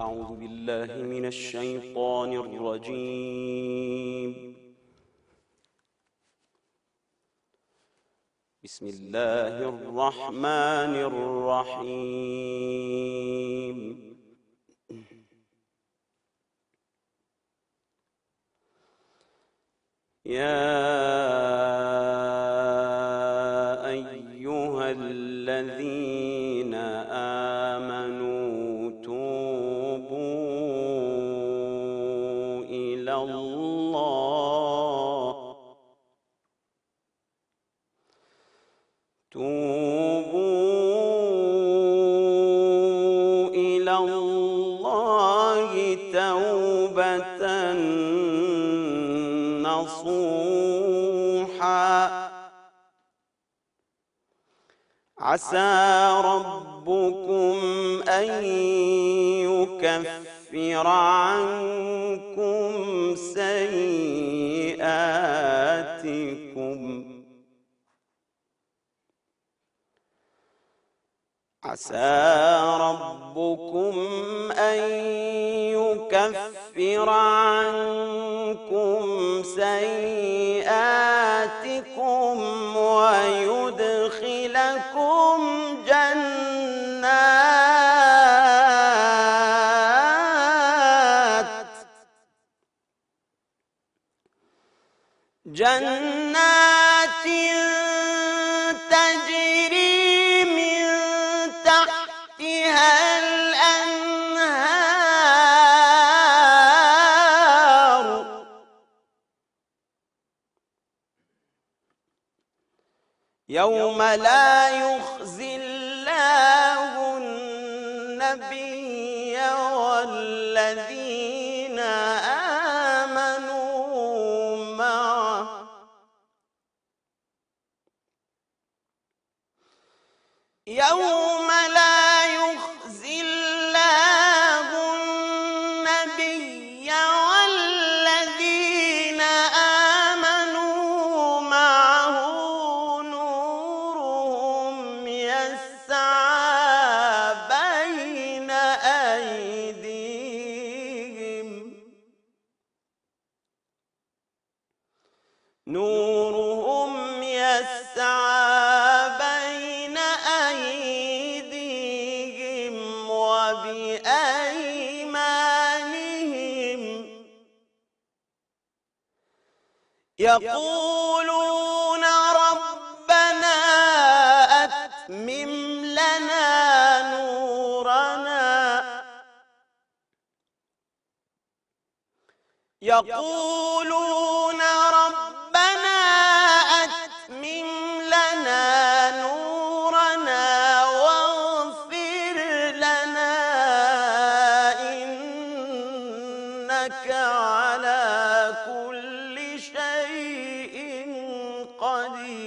أعوذ بالله من الشيطان الرجيم. بسم الله الرحمن الرحيم. يا أيها الذين آمنوا توبوا إلى الله توبة نصوحا عسى ربكم أن يكفر عنكم سيئاتكم ويدخلكم جنات تجري من تحتها الأنهار يوم لا يخزي الله النبي والذين آمنوا معه يوم لا يخزي الله النبي والذين آمنوا معه نورهم يسعى بين أيديهم وبأيمانهم يقولون ربنا أتمم لنا نورنا يقولون ربنا أتمم لنا نورنا واغفر لنا إنك على كل شيء قدير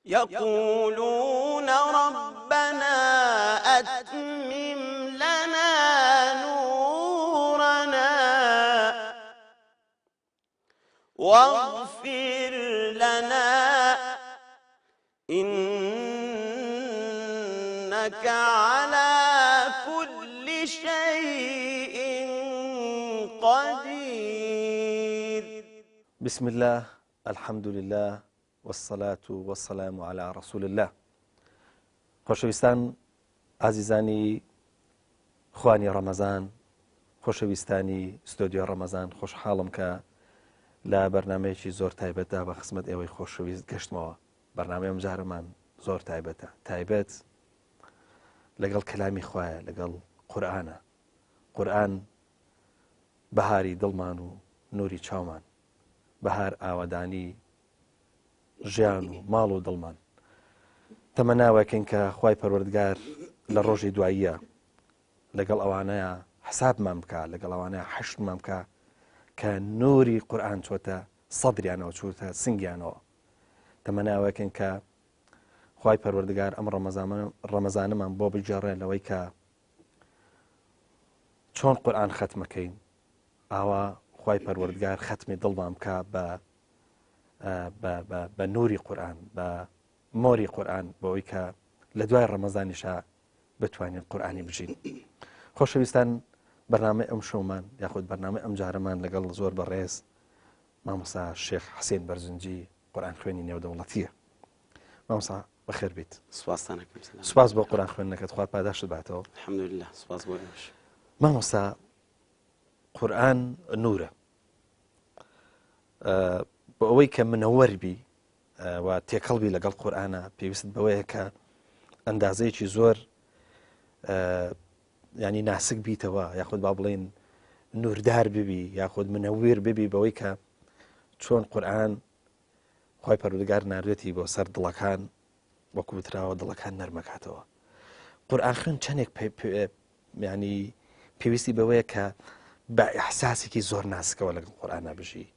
يقولون ربنا أتمم لنا نورنا واغفر لنا إنك على كل شيء قدير. بسم الله، الحمد لله، والصلاة والسلام على رسول الله. خۆشەویستان ئازیزانی خوانی ڕەمەزان، خۆشەویستانی ستۆدیۆ ڕەمەزان، خۆشحاڵم کە لە بەرنامەیەکی زۆر تایبەتدا بە خزمەت ئێوەی خۆشەویست گەشتمەوە. بەرنامەیەم جارەمان زۆر تایبەتە، تایبەت لەگەڵ کەلامی خوایە، لەگەڵ قورئانە. قورئان بەهاری دڵمان و نوری چاومان، بەهار ئاوەدانی ژیان و ماڵ و دڵمان. تەمەناوەکەین کە خوای پەروەردگار لە ڕۆژی دواییە لەگەڵ ئەوانەیە حسابمان بکە، لەگەڵ ئەوانەیە حەشتمان بکە کە نوری قورئان چۆتە سەدریانەوە، چوتە سنگیانەوە. تەمەناوەکەین کە خوای پەروەردگار ئەم ڕەمەزانەمان بۆ بجێڕێ لەوەی کە چۆن قورئان ختمەکەین، ئاوا خوای پەروەردگار ختمی دڵمان بکە بە نوری قورئان، بە مۆری قورئان، بۆەوەی کە لە دوای ڕەمەزانیشا بتوانین قورئانی بژین. خۆشەویستان، بەرنامەی ئەم شەومان یاخود بەرنامەی ئەم جارەمان لەگەڵ زۆر بەڕێز مامۆستا شێخ حسێن بەرزنجی قورئان خوێنی نێودەوڵەتیە. مامۆستا بەخێر بیت. سوپاس بۆ قورئان خوێندنەکەت، خوا پاداشت باتەوە. الحەمدولله، سوپاس بۆ ئێوەش. مامۆستا، قورئان نورە، بۆ ئەوەی کە منەوەربی و تێکەڵبی لەگەڵ قورئانە پێویست بەوەیە کە ئەندازەیەکی زۆر ینی ناسک بیتەوە، یاخود با بڵێن نوردار ببی، یاخود منەویر ببی بەوەی کە چۆن قورئان خوای پەروەردگار ناردوێتی بۆ سەر دڵەکان وەکو وتراوە دڵەکان نەرمەکاتەوە. قورئان خوێن چەندێک ینی پێویستی بەوەیە کە بە ئیحساسێکی زۆر ناسکەوە لەگەڵ قورئانە بژی.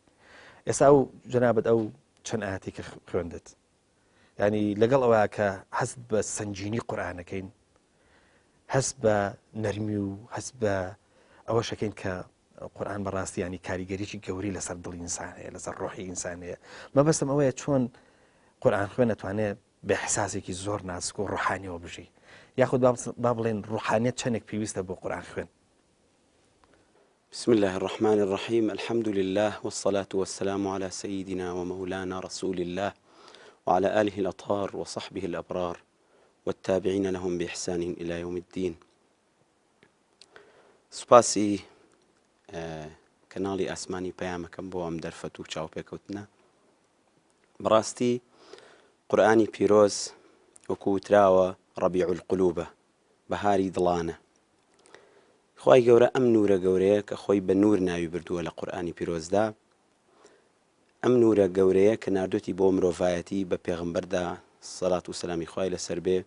ئێستا ئەو جەنابەت ئەو چەند ئاەتی کە خوێندت، ینی لەگەڵ ئەوە کە هەست بە سەنجینی قورئانەکەین، هەست بە نەرمی و هەست بە ئەوە شەکەین کە قورئان بەڕاستی ینی کاریگەریی گەوری لەسەر دڵی ئینسان هەیە، لەسەر ڕۆحی ئینسان هەیە. مەبەستم ئەوەیە چۆن قورئان خوێن ئەتوانێت بە ئیحساسێکی زۆر ناسک و ڕوحانیەوە بژی، یاخود با بڵێن ڕوحانیت چەندێک پێویستە بۆ قورئان خوێن. بسم الله الرحمن الرحيم. الحمد لله والصلاة والسلام على سيدنا ومولانا رسول الله وعلى آله الأطهار وصحبه الأبرار والتابعين لهم بإحسان إلى يوم الدين. سپاسی کەناڵی ئاسمانی پەیامەکەم بۆ ئەم دەرفەت و چاوپێکەوتنە. بەڕاستی قورئانی پیرۆز وەکو وتراوە ڕەبیع القلوبە، بەهاری دڵانە. خوای گەورە ئەم نورە گەورەیە کە خۆی بە نور ناوی بردووە لە قورئانی پیرۆزدا، ئەم نورە گەورەیە کە ناردوێتی بۆ مرۆڤایەتی بە پێغەمبەردا سەڵات و سەلامی خوای لەسەر بێ،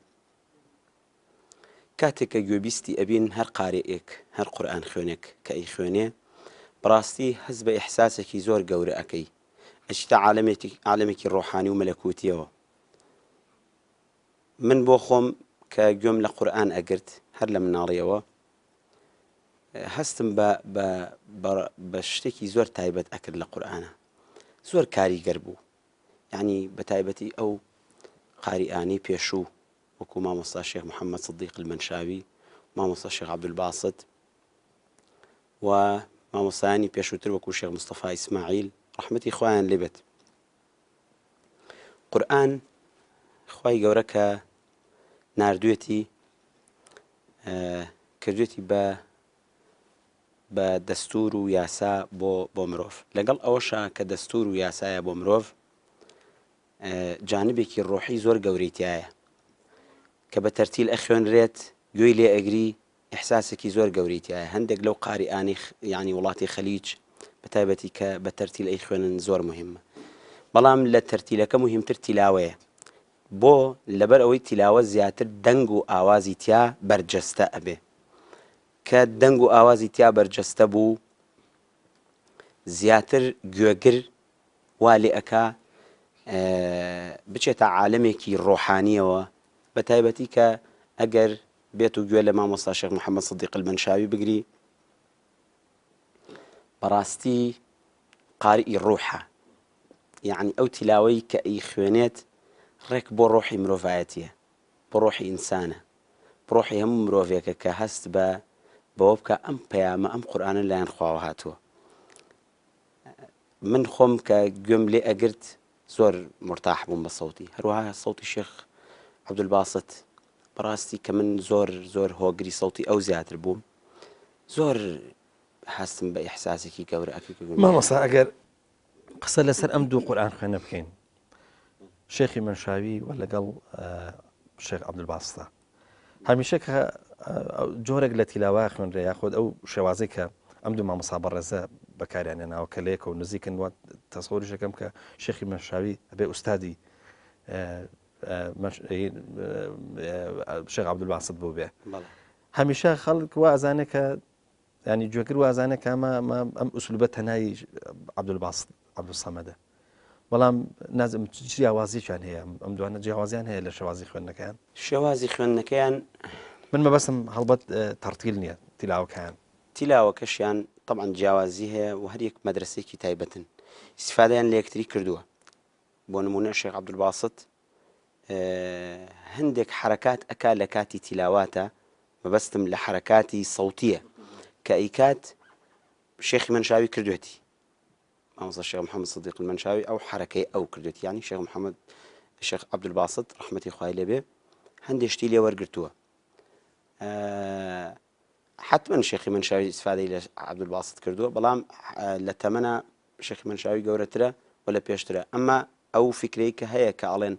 کاتێک کە گوێبیستی ئەبین هەر قارئێک هەر قورئان خوێنێک کە ئەی خوێنێ، بەڕاستی هەست بە ئیحساسێکی زۆر گەورە ئەکەی، ئەچتە عالەمێکی ڕۆحانی و مەلەکوتیەوە. من بۆ خۆم کە گوێم لە قورئان ئەگرت هەر لە مناڵیەوە، هەستم بە شتێکی زۆر تایبەت ئەکرد لە قورئانە، زۆر کاریگەر بوو. یعنی بە تایبەتی ئەو قاریئانی پێشوو وەکو مامۆستا شێخ محەممەد سدیق المەنشاوی، مامۆستا شێخ عەبدولباسط و مامۆستایانی پێشووتر وەکو شێخ مستەفا ئیسماعیل ڕەحمەتی خوایان لێبێت. قورئان خوای گەورە کە ناردوێتی کردوێتی بە دەستور و یاسا بۆ مرۆڤ، لەگەڵ ئەوەشە کە دەستور و یاسایە بۆ مرۆڤ، جانبێکی ڕۆحی زۆر گەورەی تایە کە بە تەرتیل ئەخوێنرێت، گوێی لێ ئەگری، ئیحساسێکی زۆر گەورەی تایە. هەندێک لەو قاریئانی یعنی وڵاتی خەلیج بە تایبەتی کە بە تەرتیل ئەی خوێنن زۆر مهمە، بەڵام لە تەرتیلەکە مهمتر تیلاوەیە، بۆ لەبەر ئەوەی تیلاوە زیاتر دەنگ و ئاوازی تیا بەرجەستە ئەبێ، کە دەنگ و ئاوازی تیا بەرجەستە بوو زیاتر گوێگر وا لێ ئەکا بچێتە عالەمێکی ڕۆحانیەوە، بە تایبەتی کە ئەگەر بێت و گوێ لە مامۆستا شێخ محەممەد سدیق المەنشاوی بگری، بەڕاستی قاریئی ڕوحە، یعنی ئەو تیلاوەی کە ئەی خوێنێت ڕێک بۆ ڕۆحی مرۆڤایەتیە، بۆ ڕۆحی ئینسانە، بۆ ڕۆحی هەموو مرۆڤێکە کە هەست بەوە بکە ئەم پەیامە ئەم قورئانە لایەن خواوە هاتووە. من خۆم کە گوێم لێ ئەگرت زۆر مرتاح بووم بە سەوتی، هەروەها سەوتی شێخ عەبدولباسط بەڕاستی کە من زۆر هۆگری سەوتی ئەو زیاتر بووم، زۆر هەستم بە ئیحساسێکی گەورە ئەکرد. مامۆستا ئەگەر قسە لەسەر ئەم دوو قورئان خوێنە بکەین، شێخی مەنشاوی و لەگەڵ شێخ عەبدولباسطە، هەمیشە کە جۆرێک لە تیلاوە خوێنرێ، یاخود ئەو شێوازەی کە ئەم دوو مامۆستا بەڕێزە بەکاریان هێناوە کە لەیەکە و نزیکن، وە تەسەووری شەکەم کە شێخی مەنشاوی ئەبێ ئوستادی شێخ عەبدولباسط بوو بێ. هەمیشە خەڵک وا ئەزانێ کە ینی گوێگر وا ئەزانێ کە ئەم ئوسلوبە تەنایی عەبدولباسط عەبدولسەمەدە، بەڵام نازم جیاوازییان هەیە، ئەم دوانە جیاوازیان هەیە لە شێوازی خوێندنەکەیان. شێوازی خوێندنەکەیان من مەبەستم هەڵبەت تەرتیل نییە، تیلاوەکەیان تیلاوەکەشیان طبعا جیاوازی هەیە و هەر یەک مەدرسەیەکی تایبەتن، ئیسفادەیان لە یەکتری کردووە. بۆ نمونە شێخ عەبدولباسط هەندێک حرکات ئەکا لە کاتی تیلاواتە مەبەستم لە حرکاتی سەوتیە کە ئەیکات شێخی منشاوی کردوێتی مامۆستا شێخ محەممەد صدیق المنشاوی ئەو حرەکەی ئەو کردوێتی ینی شێخ محەممەد شێخ عەبدولباسط ڕەحمەتی خوای لێبێ هەندێک شتی لێ وەرگرتووە حتما شێخی منشاوی ئیسفادەی لە عەبدولباسط کردووە بەڵام لە تەمەنە شێخی منشاوی گەورەترە و لە پێشترە ئەمما ئەو فکرەی کە هەیە کە ئەڵێن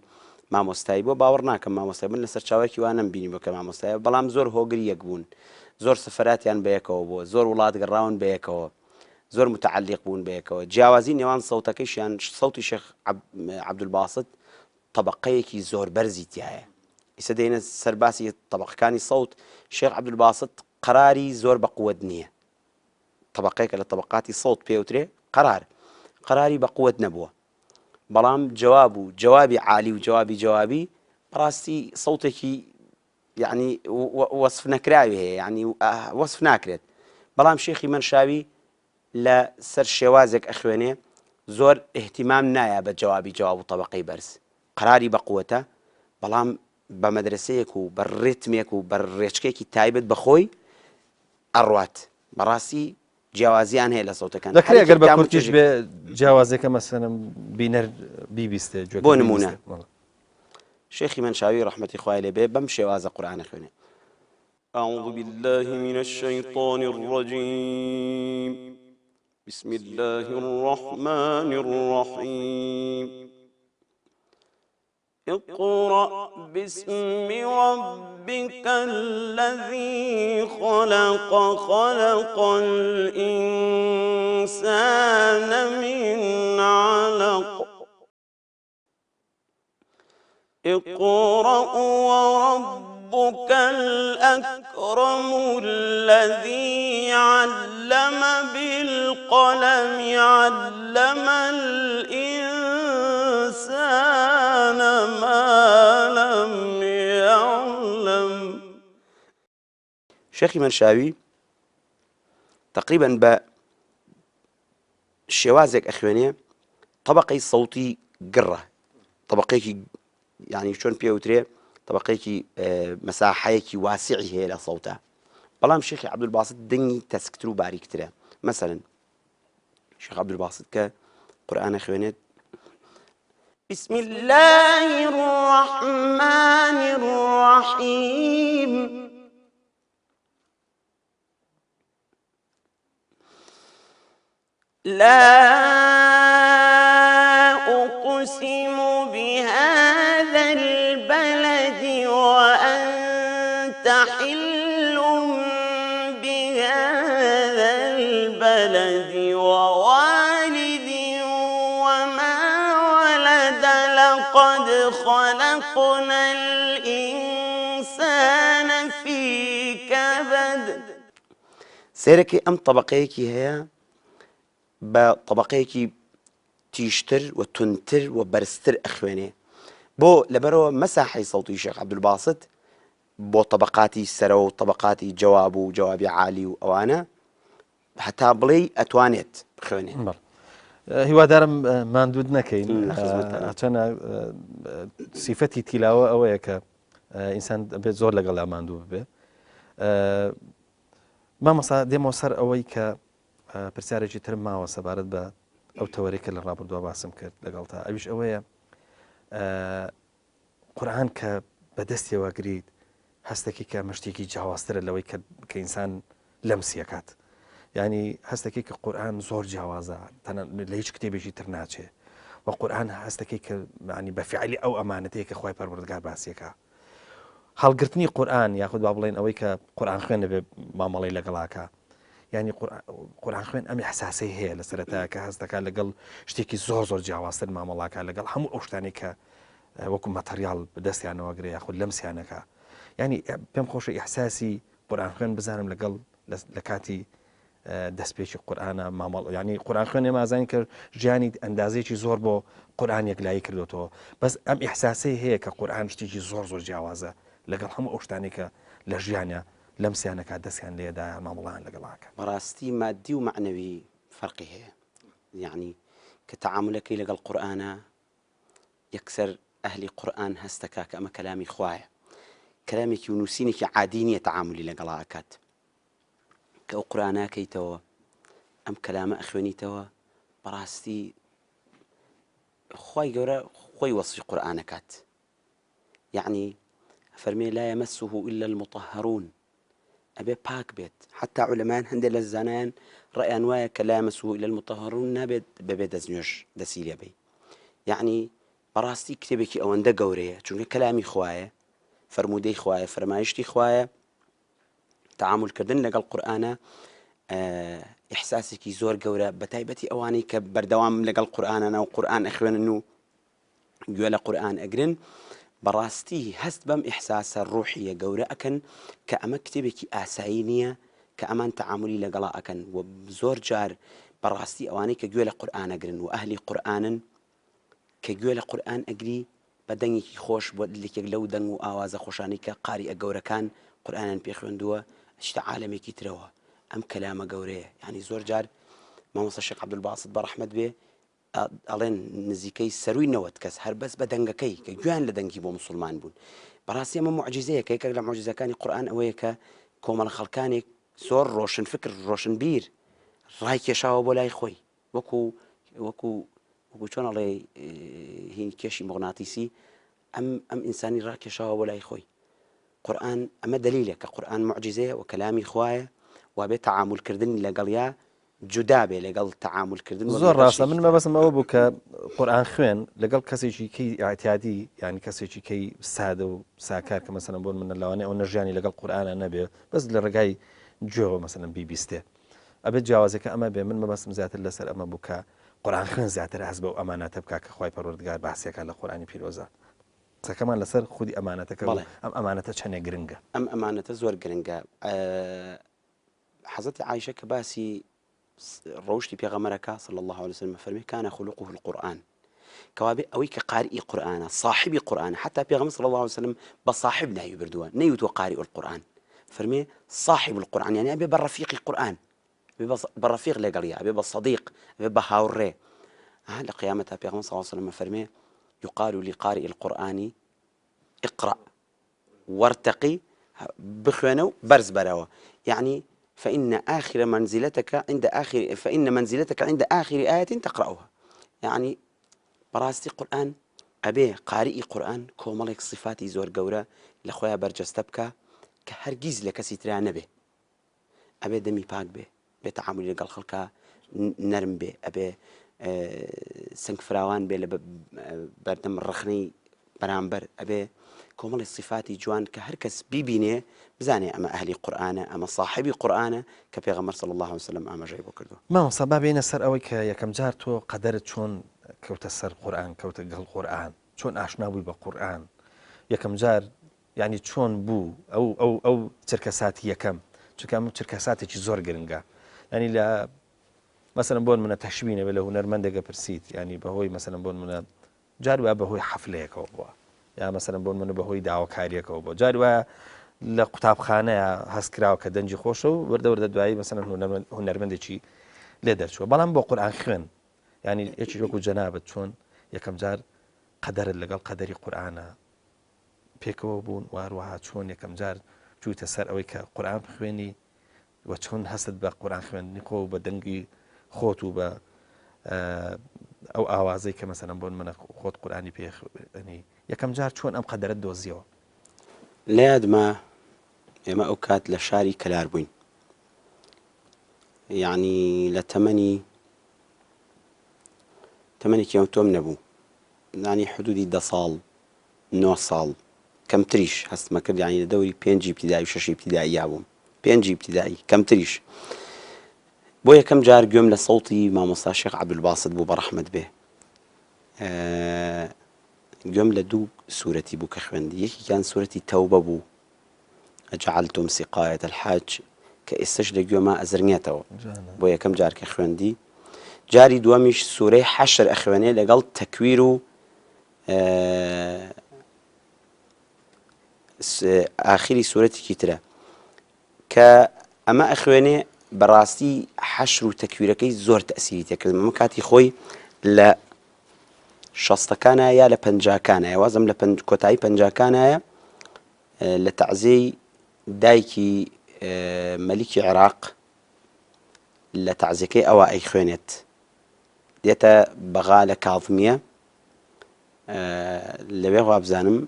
مامۆستایی بۆ باوەڕ ناکەم مامۆستا بن لەسەر چاوەکی وانم بینی بۆ کە مامۆستایە بەڵام زۆر هۆگری یەک بوون زۆر سەفەراتیان بەیەکەوە بووە زۆر وڵات گەڕاون بەیەکەوە زۆر متعلق بوون بەیەکەوە جیاوازی نێوان سەوتەکەیشیان سەوتی شێخ عەبدولباسط طبقەیەکی زۆر بەرزی تایە ئیسە دێنە سەرباسی طبقەکانی سەوت شێخ عەبدولباسط قەراری زۆر بەقووەت نییە طبقەیەکە لە طبقاتی سەوت پێوترێ قەراری بەقووەت نەبووە بەڵام جواب و جوابی عالی و جوابی بەڕاستی سەوتێکی یعنی وەصف نەکراوی هەیە یعنی وەصف ناکرێت بەڵام شێخی منشاوی لە سەر شێوازێک ئەخوێنێ زۆر احتیمام نایە بە جواب و طبقەی بەرز قەراری بەقووەتە بەڵام بە مەدرسەیەک و بە ڕێتمێک و بە ڕێچکێکی تایبەت بەخۆی ئەڕوات بەڕاستی جیاوازیان هەیە لە سەوتەکان دەکرێت ئەگەر بە کورتیش بێ جیاوازێکە مەسەلەن بینەر بیبیستێ بۆ نمونە شێخی منشاوی ڕەحمەتی خوای لێبێ بەم شێوازە قورئان خوێنێ أعوذ بالله من الشيطان الرجيم بسم الله الرحمن الرحيم اقرأ باسم ربك الذي خلق خلق الإنسان من علق اقرأ وربك الأكرم الذي علم بالقلم علم الإنسان ما لم يعلم شيخي منشاوي تقريبا بشوازك أخوانية طبقي صوتي قرة طبقيك يعني شلون بيوتري طبقيك مساحيك واسعة هي لصوتها بلام شيخ عبدولباسط دني تسكترو باريكتره مثلا شيخ عبدولباسط كقرآن أخوانية بسم الله الرحمن الرحيم لا أقسم بهذا البلد وأنت حل بهذا البلد ووالد وما ولد لقد خلقنا الإنسان في كبد سيركي أم طبقيكي هي بطبقيكي تيشتر وتنتر وبرستر أخواني بو لبرو مساحي صوتي شيخ عبدولباسط بو طبقاتي سرو طبقاتي جواب وجوابي عالي وأوانا حتى بلي أتوانيت أخواني هیوادارم ماندوود نەکەین چەنە سیفەتی تیلاوە ئەوەیە کە ئینسان بێت زۆر لەگەڵا ماندوو ببێ مامۆستا دێمەوە سەر ئەوەی کە پرسیارێکی ترم ماوە سەبارەت بە ئەو تەوەرێکە لە ڕابردووە باسم کرد لەگەڵتا ئەویش ئەوەیە قورئان کە بەدەستیەوە گریت هەستێکی کە مشتێکی جیاوازترە لەوەی کە ئینسان لەمسیەکات یعنی هەستێکی کە قورئان زۆر جیاوازە لە هیچ کتێبێکی تر ناچێ و قورئان هەستێکی کە ینی بە فیعلی ئەو ئەمانەتەیە کە خوای پەروەردگار باسیەکە هەڵگرتنی قورئان یاخود با بڵێن ئەوەی کە قورئان خوێن دەبێ مامەڵەی لەگەڵاکە ینی قورئان خوێن ئەم ئیحساسەی هەیە لە سەرەتایە کە هەست دەکات لەگەڵ شتێکی زۆر جیاوازتر مامەڵاکە لەگەڵ هەموو ئەو شتانی کە وەکو مەتەریاڵ بەدەستیانەوە گرێ یاخود لەمسیانەکە ینی پێم خۆشە ئیحساسی قورئان خوێن بزانم لەگەڵ لە کاتی دەستپێکی قورئانە مامەڵ ینی قورئان خوێنێ مازانی کرد ژیانی ئەندازێکی زۆر بۆ قورئان یەکلایی کردوتەوە بەس ئەم ئیحساسەی هەیە کە قورئان شتێکی زۆر جیاوازە لەگەڵ هەموو ئەو شتانی کە لە ژیانە لەمسیانەکە دەستیان لێدایە مامەڵان لەگەڵاکە بەڕاستی مادی و معنەوی فەرقی هەیە یعنی کە تەعاملەکەی لەگەڵ قورئانە یەکسەر ئەهلی قورئان هەستەکە کە ئەمە کەلامی خوایە، کەلامێکی و نووسینێکی عادی نییە تەعاملی لەگەڵا ئەکات، کە ئەو قورئاناکەیتەوە ئەم کەلامە ئەخوێنیتەوە، بەڕاستی خوای گەورە خۆی وەصفی قورئانەکات، یعنی فەرمێ لا يمسه إلا المطهرون، ئەبێ پاک بێت. حتا عولەمایان هەندێک لە زانایان ڕەیان وایە کە لا يمسه إلا المطهرون نابێت بەبێ دەستنوێژ دەسی لێ بێ. یعنی بەڕاستی کتێبێکی ئەوەندە گەورەیە، چونکە کەلامی خوایە، فەرموودەی خوایە، فەرمایشتی خوایە. تەعاملکردن لەگەڵ قورئانە ئیحساسێکی زۆر گەورە، بە تایبەتی ئەوانەی کە بەردەوام لەگەڵ قورئانن و قورئان ئەخوێنن و گوێ لە قورئان ئەگرن، بەڕاستی هەست بەم ئیحساسە ڕوحیە گەورە ئەکەن کە ئەمە کتێبێکی ئاسایی نییە کە ئەمان تەعاملی لەگەڵا ئەکەن. و زۆر جار بەڕاستی ئەوانەی کە گوێ لە قورئان ئەگرن و ئەهلی قورئانن کە گوێ لە قورئان ئەگری بە دەنگێکی خۆش بۆ لێکێک لەو دەنگ و ئاوازە خۆشانەی کە قاریئە گەورەکان قورئانیان پێ خوێندووە شتە عالەمێکی ترەوە. ئەم کەلامە گەورەیە، یعنی زۆر جار مامۆستا شێخ عەبدولباسط بەڕەحمەت بێ ئەڵێن نزیکەی سەرووی 90 کەس هەر بەس بە دەنگەکەی کە گویان لە دەنگی بۆ موسڵمان بوون. بەڕاستی ئەمە موعجیزەیە کە یەکێک لە موعجیزەکانی قورئان ئەوەیە کە کۆمەڵە خەڵکانێک زۆر ڕۆشن فکر ڕۆشن بیر ڕای کێشاوە بۆ لای خۆی، وەکو چۆن ئەڵێ هین کێشی مغناتیسی ئەم ئینسانی ڕاکێشاوە بۆ لای خۆی. قورئان ئەمە دلیلە کە قورئان موعجیزەیە و کەلامی خوایە، وابێ تەعاملکردنی لەگەڵیا جودا بێ لەگەڵ تەعاملکردن. زۆر ڕاستە، من مەبەستم ئەوە بوو کە قورئان خوێن لەگەڵ کەسێکی کەی ئاعتیادی، یعنی کەسێکی کەی سادە و ساکار کە مەسەلەن بۆن منە لەوانەیە ئەو نەژیانی لەگەڵ قورئانە نەبێ، بەس لە ڕێگای گوێەوە مەسەلەن بیبیستێ، ئەبێت جیاوازەکە ئەمە بێ. من مەبەستم زیاتر لەسەر ئەمە بوو کە قورئان خوێن زیاتر هەست بە ئەو ئەمانەتە بکا کە خوای پەروەردگار باسیەکە لە قورئانی پیرۆزە. قسەکەمان لەسەر خودی ئەمانەتەکە، ئەم ئەمانەتە چەندێ گرنگە. ئەم ئەمانەتە زۆر گرنگە. حەزەتی عایشە کە باسی ڕەوشتی پێغەمبەرەکە صلی الله عليه وسلم فەرمی كان خلقه القرآن، کەوابێ ئەوەی کە قارئی قورئانە، صاحبی قورئانە، حتا پێغەمبەر صلی الله عليه وسلم بە صاحب ناوی بردووە، نەیوتوە قارئ القورآن، فەرمێ صاحب القورآن، یعنی ئەبێ بە ڕەفیقی قورئان، بە ڕەفیق لەگەڵیا، ئەبێ بە صەدیق، ئەبێ بە هاوڕێ. لە قیامەتە پێغەمبەر صلی الله عليه وسلم فەرمێ يقال لقارئ القرآن اقرأ وارتقي، بخوێنە و بەرز بەرەوە، يعني فإن منزلتك عند آخر آية تقرأها. يعني بەڕاستی قورئان ئەبێ قارئی قورئان کۆمەڵێک صفاتی زۆر گەورە لە خۆیان بەرجەستە بکە کە هەرگیز لە کەسی ترا نەبێ. ئەبێ دەمی پاک بێ، بێ تەعاملی لەگەڵ خەڵکا نەرم بێ، ئەبێ سنگ فراوان بێ لە بەردەم ڕخنەی بەرامبەر، ئەبێ کۆمەڵی صفاتی جوان کە هەر کەس بیبینێ بزانێ ئەمە ئەهلی قورئانە، ئەمە صاحبی قورئانە کە پێغەمبەر صلی الله عليه وسلم ئاماژەی بۆ کردووە. مامۆستا با بێنە سەر ئەوەی کە یەکەم جار تۆ قەدەرت چۆن کەوتە سەر قورئان، کەوتە گەڵ قورئان، چۆن ئاشنا بووی بە قورئان، یەکەم جار یعنی چۆن بوو ئەو چرکە ساتی یەکەم، چونکە ئەم چرکە ساتێکی زۆر گرنگە. ینی لە مەسەلەن بۆن منە تەشبینە بێ لە هونەرمەندێکە پرسیت، ینی بەهۆی مەسەلەن بۆن منە جار وایە بەهۆی حەفلەیەکەوە بووە، یا مەسەلەن بۆن منە بەهۆی داواکاریەکەەوە بووە، جار وایە لە قوتابخانەیە هەستکراوە کە دەنجی خۆشە و وەردە دوایی مەسەلەن هونەرمەندێکی لێ دەرچووە. بەڵام بۆ قورئان خوێن، ینی یەکی وەکو جەنابەت چۆن یەکەم جار قەدەرت لەگەڵ قەدەری قورئانە پێکەوە بوون، واروەها چۆن یەکەم جار چوویتە سەر ئەوەی کە قورئان بخوێنی و چۆن هەستت بە قورئان خوێندنی خۆ بە دەنگی خۆت و بە ئەو ئاوازەی کە مەسەلەن بۆن منە خۆت قورئانی پێخوێنی، یەکەم جار چۆن ئەم قەدەرت دۆزیەوە؟ لە یادمە ئێمە ئەو کات لە شاری کەلار بووین، یعنی لە تەمەنێکی ئەو تۆم نەبوو، یعنی حدودی 10 ساڵ 9 ساڵ کەمتریش هەستمە کرد، یعنی لە دەوری 5 ابتیدایی و 6 ابتیدایی بووم، 5 ابتیدایی کەمتریش. بۆ یەکەم جار گوێم لە سەوتی مامۆستا شێخ عەبدولباسط بوو بەڕەحمەت بێ، گوێم لە 2 سوورەتی بوو کە خوێندی، یەکێکیان سوورەتی تەوبە بوو، ئەجعلتم سقایەت الحاج، کە ئێستش لە گوێما ئەزرنگێتەوە بۆ یەکەم جار کە خوێندی. جاری دووەمیش سوورەی حەشر ئەخوێنێ لەگەڵ تەکویر و ئاخری سوورەتێکی ترە کە ئەمە ئەخوێنێ. بەڕاستی حەشر و تەکویرەکەی زۆر تەئسیری تێکرد. ئەمە کاتی خۆی لە شەستەکانە یا لە پەنجاکانە وازم لە کۆتایی پەنجاکانایە لە تەعزیەی دایکی مەلیکی عێراق لە تەعزیەکەی ئەوە ئەی خوێنێت دێتە بەغا لە کاڵمیە لەوێ وابزانم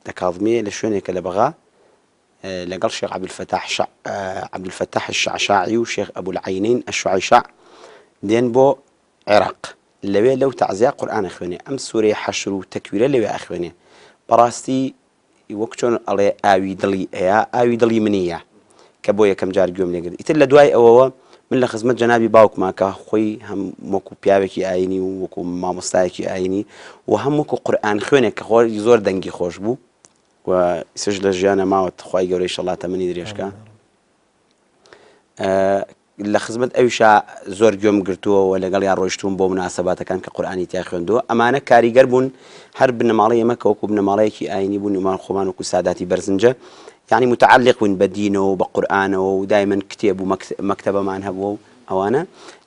لە کاڵمیە لە شوێنێکە لە بەغا لەگەڵ شێخ عەبدولفەتاح الشعشاعی و شێخ ئەبولعەینەین ئەشعیشاع دێن بۆ عێراق لەوێ لەو تەعزیە قورئانە خوێنێ ئەم سوورەی حەشر و تەکویرە لەوێ ئەخوێنێ بەڕاستی وەک چۆن ئەڵێ ئاوی دڵی ئەیە ئاوی دڵی منیە کە بۆ یەکەم جار گوێم لێگرت ئیتر لە دوای ئەوەوە من لە خزمەت جەنابی باوکماکە خۆی هەم وەکو پیاوێکی ئاینی و وەکو مامۆستایەکی ئاینی و هەم وەکو قورئان خوێنێک کە خۆی زۆر دەنگی خۆش بوو و ئیسش لە ژیانە ماوەت خوای گەورەی شەڵاتە منی درێژکە لە خزمەت ئەویشا زۆر گوێم گرتووە و لەگەڵ یا ڕۆیشتوم بۆ مناسەباتەکان کە قورئانی تیا خوێندووە ئەمانە کاریگەر بوون هەر بنەماڵەی ئێمە کە وەکو بنەماڵەیەکی ئاینی بوون ومان خۆمان وەکو ساداتی بەرزنجە یعنی متعلق بوون بە دینەوە و بە قورئانەوە و دایمەن کتێب و مەکتەبەمان هەبووە و ئەوانە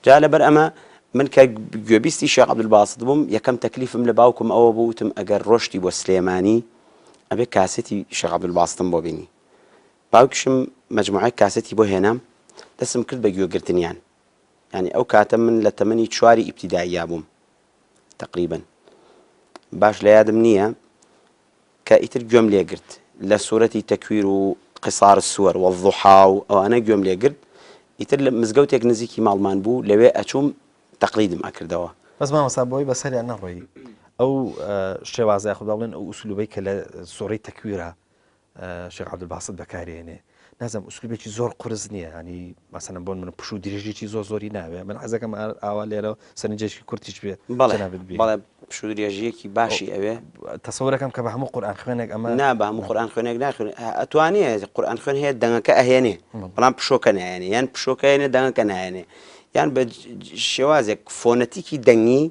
جا لەبەر ئەمە من کە گوێبیستی شێخ عەبدولباسط بووم یەکەم تەکلیفم لە باوکم ئەوە بوو وتم ئەگەر ڕۆشتی بۆ سلێمانی ئەبێ کاسێتی شێخ عەبدولباسطم بۆ بینی باوکشم مەجموعەی کاسێتی بۆ هێنام دەستم کرد بە گوێگرتنیان یعنی ئەو کاتە من لە تەمەنی 4 ئیبتیدائیا بووم تقریبا باش لە یادم نییە کە ئیتر گوێم لێگرت لە سوورەتی تەکویر و قیصار السور والضحا و ئەوانە گوێم لێگرت ئیتر لە مزگەوتێک نزیکی ماڵمان بوو لەوێ ئەچووم تەقلیدم ئەکردەوە بەس مامۆستا بۆی بەسەریان نەڕۆی ئەو شێوازای خۆ بڵێن ئەو ئوسلوبەی کە لە سوورەی تەکویرە شێخ عەبدولباسط بەکارهێنێ نازم ئوسلوبێکی زۆر قورس نییە ینی مەسەلەن بۆن من پشت و درێژێکی زۆری ناوێ من حەزەکەم ئاوا لێرە سەرنجێکی کورتیش بێت بەڵێ پشت و درێژیەکی باشی ئەوێ تەسەورەکەم کە بە هەموو قورئان خوێنێک ئەمە نا بە هەموو قورئان خوێنێک ناخوێنێ ئەتوانێت قورئان خوێن هەیە دەنگەکە ئەهێنێ بەڵام پشۆکە نایێنێ یان پشۆکە هێنێ دەنگەکە نایێنێ یان بە شێوازێک فۆنەتیکی دەنگی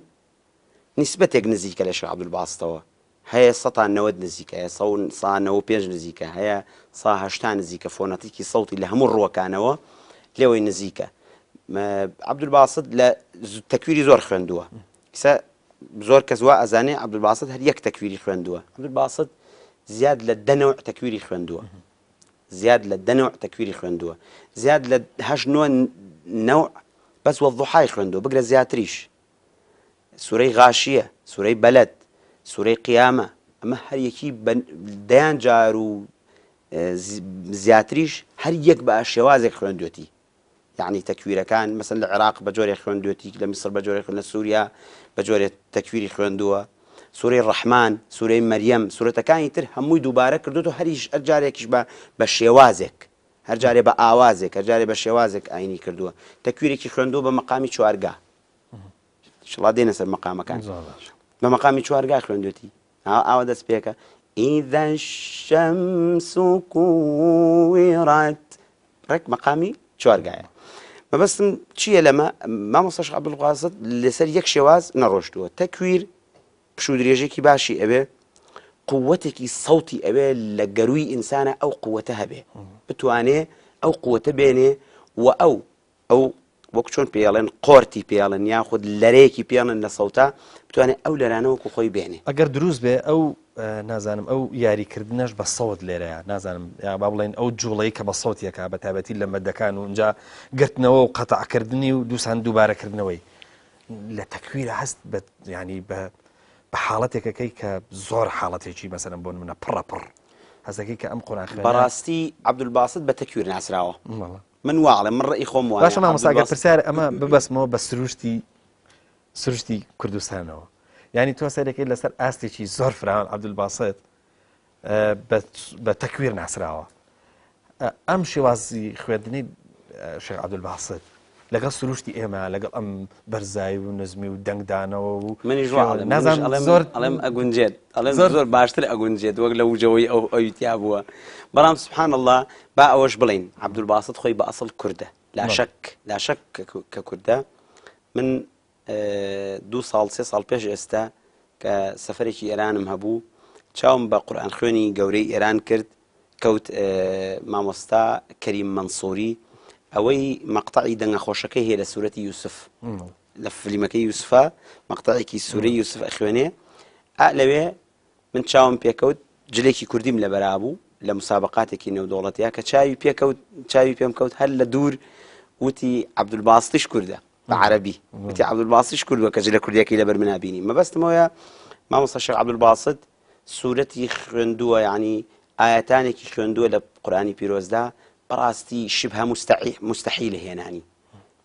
نیسبەتێک نزیکە لە شێخ عەبدولباسطەوە هەیە 190 نزیکە هەیە 195 نزیکە هەیە 180 نزیکە فۆنەتیکی سەوتی لە هەموو ڕووەکانەوە لێوەی نزیکە عەبدولباسط لە تەکویری زۆر خوێندووە ئیسا زۆر کەس وا ئەزانێ عەبدولباسط هەر یەک تەکویری خوێندووە عەبدولباسط زیاد لە 10 نەوع تەکویری خوێندووە زیاد لە 10 نەوع تەکویری خوێندووە زیاد لە 8 نەوع بەس وەضحای خوێندووە بگرە زیاتریش سوورەی غاشیە سوورەی بەلەد سوورەی قیامە ئەمە هەر یەکی دەیان جار و زیاتریش هەر یەک بە شێوازێک خوێندوێتی یعنی تەکویرەکان مەسەن لە عێراق بە جۆرێک خوێندوێتی لە میسر بە جۆرێک لە سووریا بە جۆرێک تەکویری خوێندووە سوورەی ڕەحمان سوورەی مەریەم سوورەتەکانی تر هەمووی دووبارە کردوێت و هەر جارێکیش بە شێوازێک هەر جارێ بە ئاوازێک هەر جارێ بە شێوازێک ئاینی کردووە تەکویرێکی خوێندووە بە مەقامی چوارگا شڵا دێنە سەر مەقامەکان بە مەقامی چوارگا خوێندوێتی ئاوا دەست پێکە ئیذا الشەمس کوویڕەت ڕێک مەقامی چوارگایە مەبەستم چییە لەمە مامۆستا شێخ عەبدولباسط لەسەر یەک شێواز نەڕۆشتووە تەکویر پشت و درێژێکی باشی ئەوێ قووەتێکی سەوتی ئەوێ لە گەرووی ئینسانە ئەو قووەتە هەبێ بتوانێ ئەو قووەتە بێنێ و ئەو وەک چۆن پێڵێن قۆرتی پێڵن یاخود لەرەیەکی پێڵن لە سەوتا بتوانێت ئەو لەرانە وەکو خۆی بێنێ ئەگەر دروست بێ ئەو نازانم ئەو یاریکردنەش بە سەوت لێرەیە نازانم یا با بڵێن ئەو جوڵەی کە بە سەوتێکە بە تایبەتی لە مەدەکان و اینجا گرتنەوە و قەتەعکردنی و دووسان دووبارەکردنەوەی لە تەکویرە هەست ینی بە حاڵەتێکەکەی کە زۆر حاڵەتێکی مەسەلەن بۆن منە پڕەپڕ هەزەکەی کە ئەم قورئان خوێنە بەڕاستی عەبدولباسط بە تەکویر ناسراوە من واڵێ من ڕێی خۆم وایە باشە مامۆستا پرسیار ئەمە ببەسمەوە بە سروشتی کوردستانەوە یعنی تۆ سەرێکی لەسەر ئاستێکی زۆر فراوان عەبدولباسط بە تەکویر ناسراوە ئەم شێوازی خوێندنی شێخ عەبدولباسط لەگەڵ سروشتی ئێمە لەگەڵ ئەم بەرزایی و نزمی و دەنگدانەوە و منیش زۆر ئەڵێم ئەگونجێت ئەڵێم زۆر باشتر ئەگونجێت وەک لە وجەوەی ئەویتیا بووە بەڵام سبحان الله با ئەوەش بڵین عەبدولباسط خۆی بە ئەسڵ کوردە لا شەک کە کوردە من 2 ساڵ 3 ساڵ پێش ئێستا کە سەفەرێکی ئێرانم هەبوو چاوم بە قورئان خوێنی گەورەی ئێران کرد کەوت مامۆستا کەریم مەنسووری ئەوەی مەقتەعی دەنگە خۆشەکەی هەیە لە سوورەتی یوسف لە فلیمەکەی یوسفە مەقتەعێکی سوورەی یوسف ئەخوێنێ لەوێ من چاوم پێکەوت جلێکی کوردیم لە بەرابوو لە مسابقاتێکی نێودەوڵەتیە کە چاوی پێم کەوت هەر لە دوور وتی عەبدولباسیتیش کوردە بە عەرەبی وتی عەبدولباسیتیش کوردووە کە جلە کوردیەکەی لەبەر من نابینی مەبەستمەوەیە مامۆستا شێخ عەبدولباسیت سوورەتی خوێندووە یعنی ئاەتانێکی خوێندووە لە قورئانی پیرۆزدا بەڕاستی شبه مستحیل هێنانی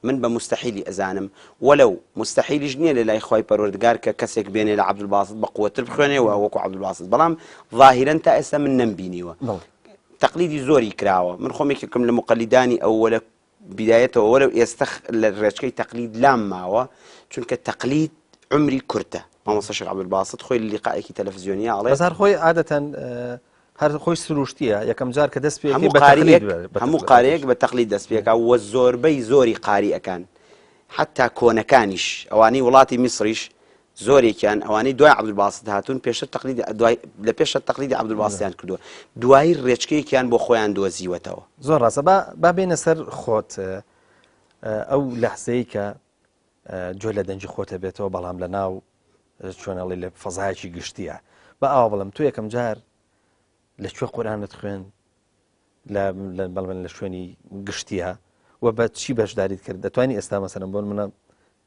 من بە مستحیلی ئەزانم وەلەو مستحیلیش نییە لە لای خۆی پەروەردگار کە کەسێک بێنێ لە عەبدولباسیت بە قووەتر بخوێنێەوە وەکو عەبدولباسیت بەڵام ظاهیرەن تا ئێستا من نەمبینیوە تەقلیدی زۆری کراوە من خۆمێکێکم لە مقەلیدانی ئەوەلە بدایەتەوە وەلەو ئێستا لە ڕێچکەی تەقلید لام ماوە چونکە تەقلید عمری کورتە مامۆستا شێخ عەبدولباسیت خۆی لە لیقائێکی تەلەڤیزیۆنی ئاڵێ بەزار خۆی عادەتەن هەر خۆی سروشتیە یەکەم جار کە دەست پێ هەموو قارەیەک بە تەقلید دەست پێکا وە زۆربەی زۆری قاریئەکان حتا کۆنەکانیش ئەوانەی وڵاتی میسریش زۆرێکیان ئەوانەی دوای عەبدولباسیت هاتوون لە پێشە تەقلیدی عەبدولباسیتیان کردووە دوایی ڕێچکەیەکیان بۆ خۆیان دۆزیوەتەوە زۆر ڕاستە با بێنە سەر خۆت ئەو لەحزەیە کە گوێ لە دەنجی خۆتە بێتەوە بەڵام لە ناو چۆنەڵی لە فەزایەکی گشتیە بە ئاوا بڵم تو یەکەم جار لەکوێ قورئانت خوێن لە شوێنی گشتیە و بە چی بەشداریت کرد دەتوانانی ئێستا مەسەرم بۆن منە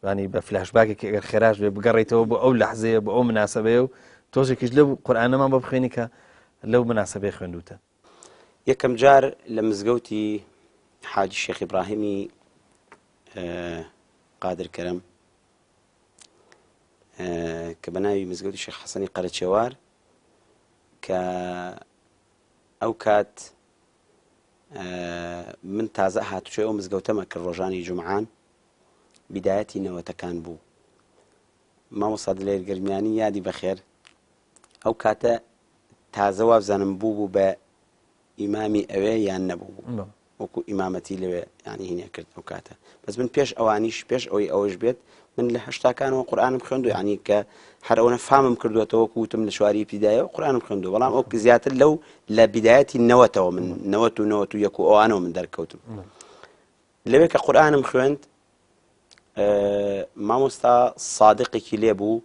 ینی بە فلاشباکێک ئەگەر خێراش بێ بگەڕێیتەوە بۆ ئەو لەحزەیە بۆ ئەو مناسبەیە و تۆزێکیش لەو قورئانەمان بۆ بخوێنی کە لەو مناسبەیە خوێندوتە یەکەم جار لە مزگەوتی حاجی شێخ ئیبراهیمی قادر کەرەم کە بە ناوی مزگەوتی شێخ حەسەنی قەرەچێوار کە ئەو کات من تازە هاتوچۆی ئەو مزگەوتەمە کە ڕۆژانی جومعان بیدایەتی نەوەتەکان بوو مامۆستا دلێر گەرمیانی یادی بەخێر ئەو کاتە تازە وابزانم بوو بە ئیمامی ئەوێ یان نەبوو وەکو ئیمامەتی لەوێ ینی هینە کرد ئەو کاتە بەس من پێش ئەوانیش پێش ئەوەی ئەوەش بێت من لە هەشتاکانەوە قورئانم خوێندووە ینی کە هەر ئەوەنە فامم کردوێتەوە وتم لە شواری پیدایەوە قورئانم خوێندووە بەڵام ئەو زیاتر لەو لە بیدایەتی نەوەتەوە من نەوەت و یەک و ئەوانەوە من دەرکەوتم لەوێ کە قورئانم خوێند مامۆستا سادقێکی لێ بوو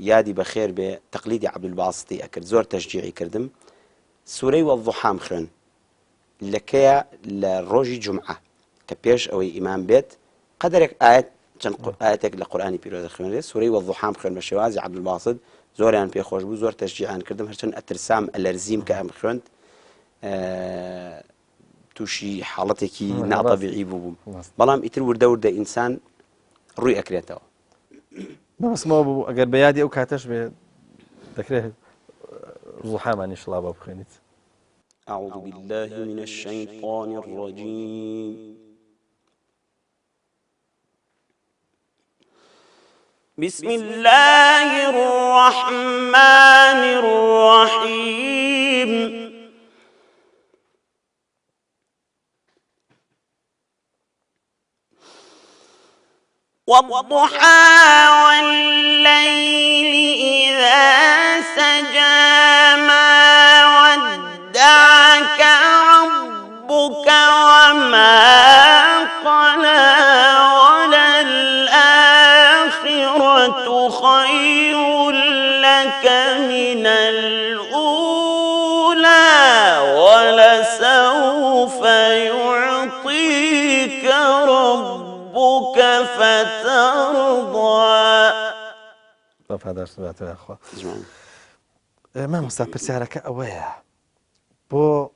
یادی بەخێر بێ تەقلیدی عەبدولباسیتی ئەکرد زۆر تەشجیعی کردم سوورەی وەضحام خوێن لەکەیە لە ڕۆژی جومعە کە پێش ئەوەی ئیمام بێت قەدرێک ئاەت چەند ئاەتێک لە قورئانی پیرۆزە خوێنرێت سوورەی وەضحام خوێن بە شێوازی عەبدولباسیت زۆریان پێخۆش بوو زۆر تەشجیعیان کردم هەرچەند ئەترسام ئەلەرزیم کە ئەم خوێند تووشی حاڵەتێکی ناتەبیعی بوو بەڵام ئیتر وردە وردە ئینسان ڕووی ئەکرێتەوە بەمەسمەوە بوو ئەگەر بە یادی ئەو کاتەش بێ دەکرێت ضحامانی شڵا بە بخوێنیت أعوذ بالله من الشيطان الرجيم بسم الله الرحمن الرحيم والضحى والليل إذا سجى ما ودعك ربك وما قلى وللآخرة خير لك من الأولى ولسوف يعطيك ربك فترضى هذا سبعة يا أخوة ما مستقبل سعرك أويا بۆ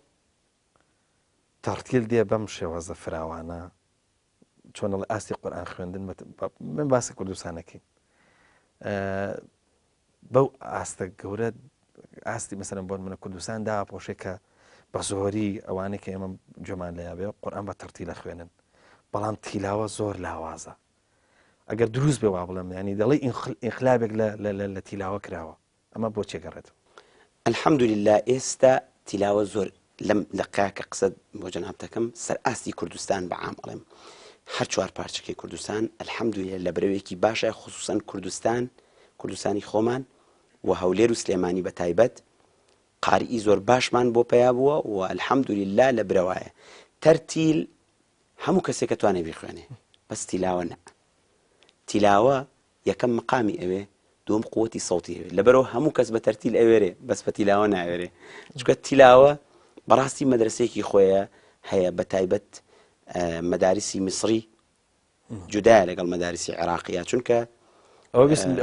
تەرتیل دێ بەم شێوەزە فراوانە چۆنەڵ ئاستی قورئان خوێندن من باسی کوردستانەکەین بەو ئاستە گەورە ئاستی مەسەلەن بۆن منە کوردستان داپۆشێت کە بە زۆری ئەوانەی کە ئێمە جۆمان لەیابێ قورئان بە تەرتیلە خوێنن بەڵام تیلاوە زۆر لاوازە ئەگەر دروست بێ وا بڵێم ینی دەڵێ ئینقلابێک لە تیلاوە کراوە ئەمە بۆ چێگەڕێتەوە الحەمدولله ئێستا تیلاوە زۆر لەم لەقاکە قسە بۆ جەنابتەکەم سەر ئاستی کوردستان بەعام ئەڵێم هەر چوار پارچەکەی کوردستان الحەمدولله لە بەرەوەیەکی باشە خصوصەن کوردستانی خۆمان و هەولێر و سلێمانی بە تایبەت قاریئی زۆر باشمان بۆ پەیا بووە و الحەمدولله لە برەوایە تەرتیل هەموو کەسێک کە توانێ بیخوێنێ بەس تیلاوە نە تیلاوە یەکەم مقامی ئەوێ دوم قوتی سەوتی ئەوێ لەبەرەوە هەموو کەس بە تەرتیل ئەوێرێ بەس بە تیلاوە ناوێرێ چونکە تیلاوە بەڕاستی مەدرسەیەکی خۆیە هەیە بە تایبەت مەدارسی میسری جودایە لەگەڵ مەدارسی عێراقیە چونکە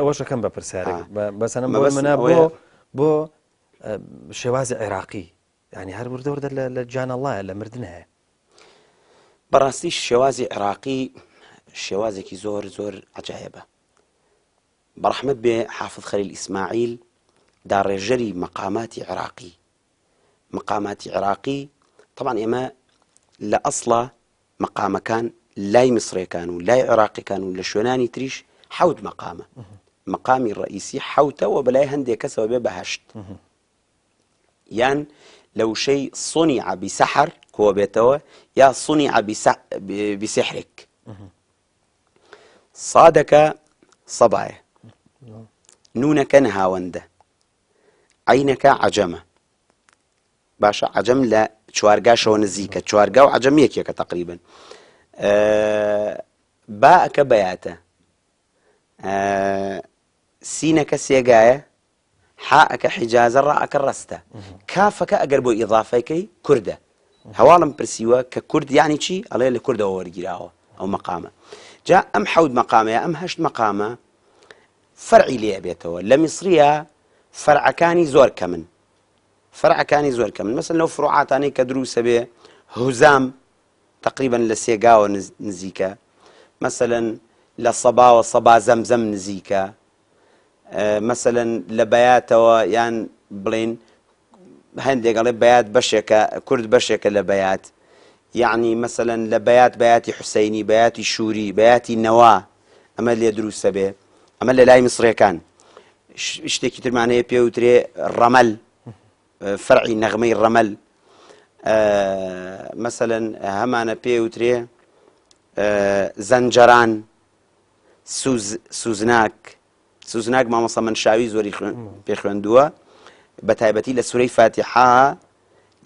ئەوە شەکەم بە پرسیارێک بەسەنم بۆ منە بۆ شێوازی عێراقی ینی هەر وردەوردە لە جانەڵایە لە مردن هەیە بەڕاستی شێوازی عێراقی شێوازێکی زۆر زۆر عجایبە بەڕەحمەت بێ حافظ خەلیل ئیسماعیل داڕێژەری مقاماتی عێراقی طبعا ئێمە لە ئەسڵە مقامەکان لای میسرەکان و لای عێراقیەکان و لە شوێنانی تریش حەوت مقامە مقامی ڕئیسی حەوتەوە بەلای هەندێک کەسەوە بێ بەهەشت یان لە وشەی صنع بسحر کۆ بێتەوە یا صنع بسحرك صادەکە سەبایە نونەکە نهاوەندە عینەکە عەجەمە باشە عەجەم لە چوارگاشەوە نزیکە چوارگا و عەجەم یەکێکە تەقریبن باءەکە بەیاتە سینەکە سێگایە حاءەکە حیجازە ڕاءەکە ڕەستە کافەکە ئەگەر بۆ ئیضافەکەی کوردە هەواڵم پرسیوە کە کورد یانی چی ئەڵێ لە کوردەوە وەرگیراوە ئەو مەقامە جا ئەم حەوت مەقامەیە ئەم هەشت مەقامە فەرعی لێ بێتەوە لە میسریە فەرعەکانی زۆر کەمن مەسەن لەو فروعاتانەی کە دروسە بێ هوزام تقریبا لە سێگاوە نزیکە مەسەلەن لە سەباوە سەبا زەمزەم نزیکە مەسەلەن لە بەیاتەوە یان بڵێن هەندێک ئەڵێ بەیات بەشێکە کورد بەشێکە لە بەیات یعنی مەسەلەن لە بەیاتی حوسەینی بەیاتی شووری بەیاتی نەوا ئەمە لێ دروسە بێ ئەمە لە لای میسرەکان شتێکی ترمانەیە پێوترێ ڕەمەل فەرعی نەغمەی ڕەمەل مەسەلەن هەمانە پێوترێ زەنجەران سوزناک مامۆستا منشاوی زۆری پێ خوێندووە بە تایبەتی لە سورەی فاتحە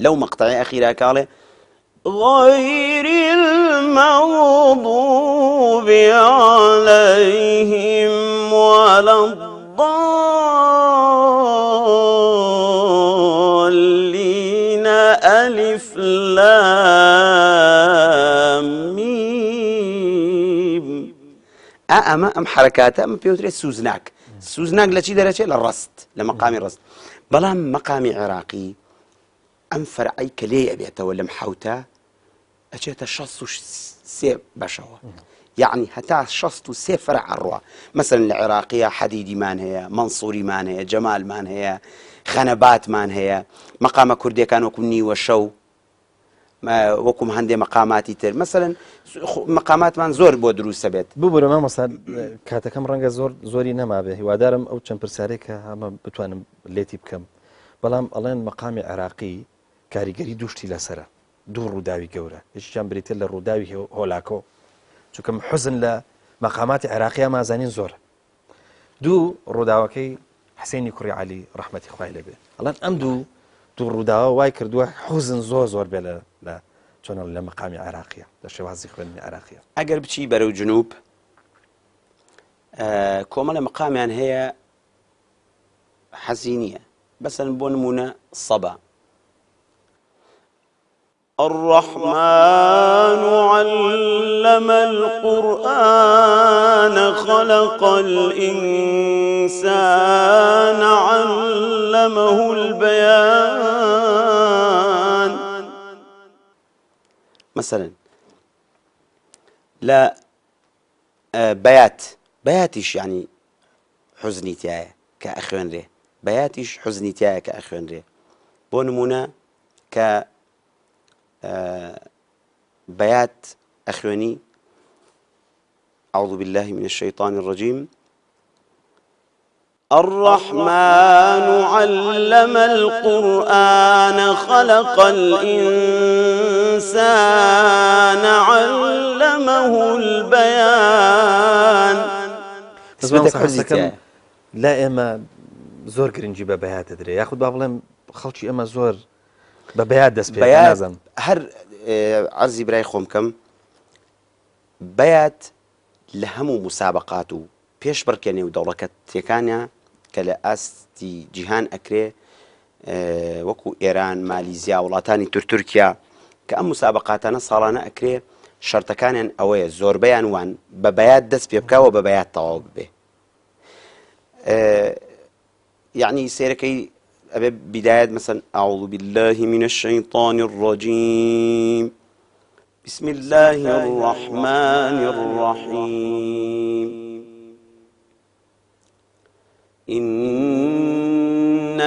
لەو مەقتەعی ئەخیرا کاڵێ غير المغضوب عليهم ولا الضالين ألف لام ميم ئەمە ئەم حرەکاتە ئەمە پێوترێت سوزناک لە چی دەرەچێت لە ڕەست لە مەقامی ڕەست بەڵام مەقامی عێراقی ئەم فەرعەی کە لێ ئەبێتەوە لەم حەوتە ئەچێتە 63 بەشەوە یعنی هەتا 63 فەرع ئەڕوا مەسەلەن لە عێراقیە حەدیدیمان هەیە مەنسووریمان هەیە جەمالمان هەیە خەنەباتمان هەیە مەقامە کوردیەکان وەکو نیوە شەو وەکوم هەندێ مەقاماتی تر مەسەلەن مەقاماتمان زۆر بۆ دروستە بێت ببوورە مامۆستا کاتەکەم ڕەنگە زۆری نەمابێ هیوادارم ئەو چەند پرسیارێکە هەمە بتوانم لێتی بکەم بەڵام ئەڵێن مەقامی عێراقی کاریگەری دووشتی لەسرە دوو ڕووداوی گەورە هیچیان بریتە لە ڕووداوی هۆلاکۆ چونکەم حوزن لە مەقاماتی عێراقیە مازانین زۆر دوو ڕووداوەکەی حسێنی کوڕی عەلی ڕەحمەتی خوای لێبێ ئەڵێن ئەم دوو ڕووداوە وای کردووە حوزن زۆر بێ لە چۆنە لە مەقامی عێراقیە لە شێوازی خوێندنی عێراقیە ئەگەر بچی بەرەو جنوب کۆمەڵە مەقامیان هەیە حەزینیە بەسەن بۆ نمونە سەبا الرحمن علم القرآن خلق الإنسان علمه البيان مثلا لا بياتيش يعني حزني تاعي كأخوان ري بياتيش حزني تاعي كأخوان ري بۆ نمونە کە بيات أخواني أعوذ بالله من الشيطان الرجيم الرحمن علم القرآن خلق الإنسان علمه البيان لا إما زۆر گرنگی بە بەیات دەدرێ یاخود با بڵێم خەڵکی ئەمە زۆر بە بەیات دەست پێ نازانم هەر عەرزی برای خۆم بکەم بەیات لە هەموو مسابقات و پێش بڕکێنێ و دەوڵەکەتیەکانە کە لە ئاستی جیهان ئەکرێ وەکو ئێران، مالیزیا، وڵاتانی تورکیا کە ئەم مسابقاتانە ساڵانە ئەکرێ شەرتەکانیان ئەوەیە زۆربەیان وان بە بەیات دەست پێ بکاوە بە بەیات تەواو ببێ. يعني سيركي أبي بداية مثلا أعوذ بالله من الشيطان الرجيم بسم الله الرحمن الرحيم إن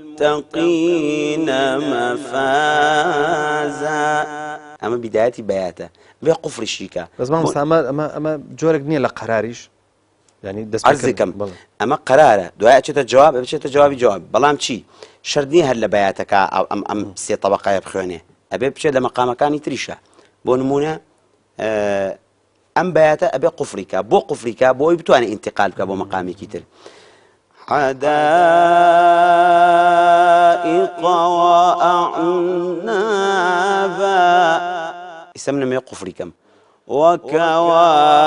للمتقين مفازا. أما بداية بياته بقفر الشيكا بس ما جورك نية لقراريش يعني عرضكم أما قراره دعاء شتى الجواب بشتى جواب بلام شيء شردني هلا بياتك أم سي طبقة يبخونه أبي بشتى لمقام كان يتريشه بونمونه أم بياته أبي قفرك بو قفرك بو يبتواني انتقالك بو مقامي كتير حدائق وأعنابا يسمنا ما قفركم وكواعب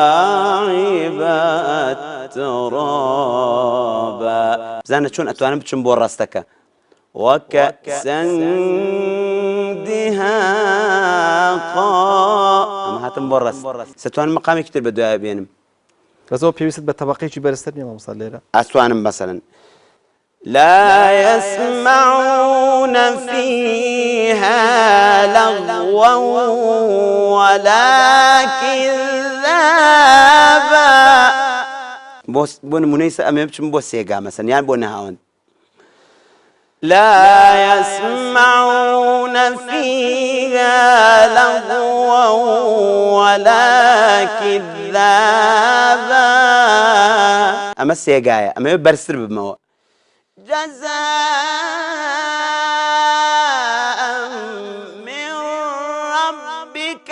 أترابا زانت شون أتوانا بتشم بوراستك وكأسا دهاقا أما هاتم بوراست ستوانا مقامي كتير بدو بينم بس هو بيوسد بالطبقية برستني ما مصلي أتوانا مثلا لا يسمعون فيها لغوا ولا كذابا بوس بون منيسة أمي بتشم بوس سيجا مثلا يعني بون هاون لا يسمعون فيها لغوا ولا كذابا أما السيجاية أما برسر بمو جزاء من ربك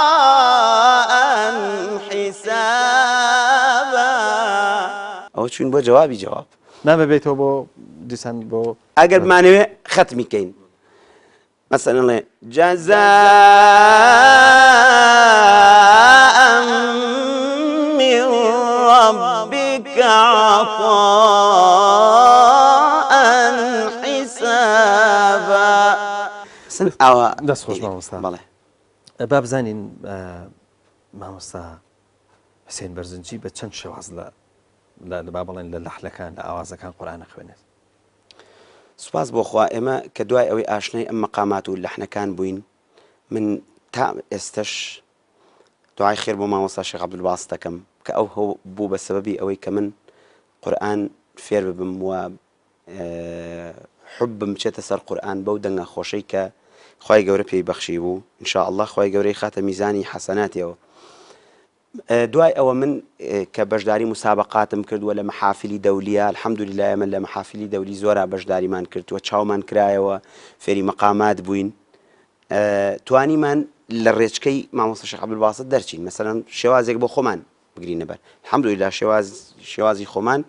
عطاء حسابا أو شون بو جوابي جواب نام بيته بو ديسان بو أقرب ما نوي ختمي كين مثلا جزاء من ربك عطاء حسابا. دەست خۆش مامۆستا. با بزانین مامۆستا حسێن بەرزنجی بە چەند شێواز لە با بڵێن لە لەحنەکان لە ئاوازەکان قورئان خوێنێت. سوپاس بۆ خوا ئێمە کە دوای ئەوەی ئاشنای ئەم مەقامات و لەحنەکان بووین من تا ئێستش دوعای خێر بۆ مامۆستا شێخ عەبدولباست دەکەم کە ئەو بوو بە سەبەبی ئەوەی کە من قورئان فێر ببم و حبم بچێتە سەر قورئان بەو دەنگە خۆشەی کە خوای گەورە پێی بەخشی بوو ئینشاء الله خوای گەورەی خاتە میزانی حەسەناتیەوە. دوای ئەوە من کە بەشداری مسابقاتم کردووە لە مەحافلی دەولیە الحەمدولیللا ئێمە لە مەحافلی دەولی زۆرە بەشداریمان کردووە چاومان کرایەوە فێری مەقامات بووین توانیمان لە ڕێچکەی مامۆستا شێخ عەبدولباست دەرچین مەسەلەن شێوازێک بۆ خۆمان بگرینە بەر الحەمدولیللا شێوازی خۆمان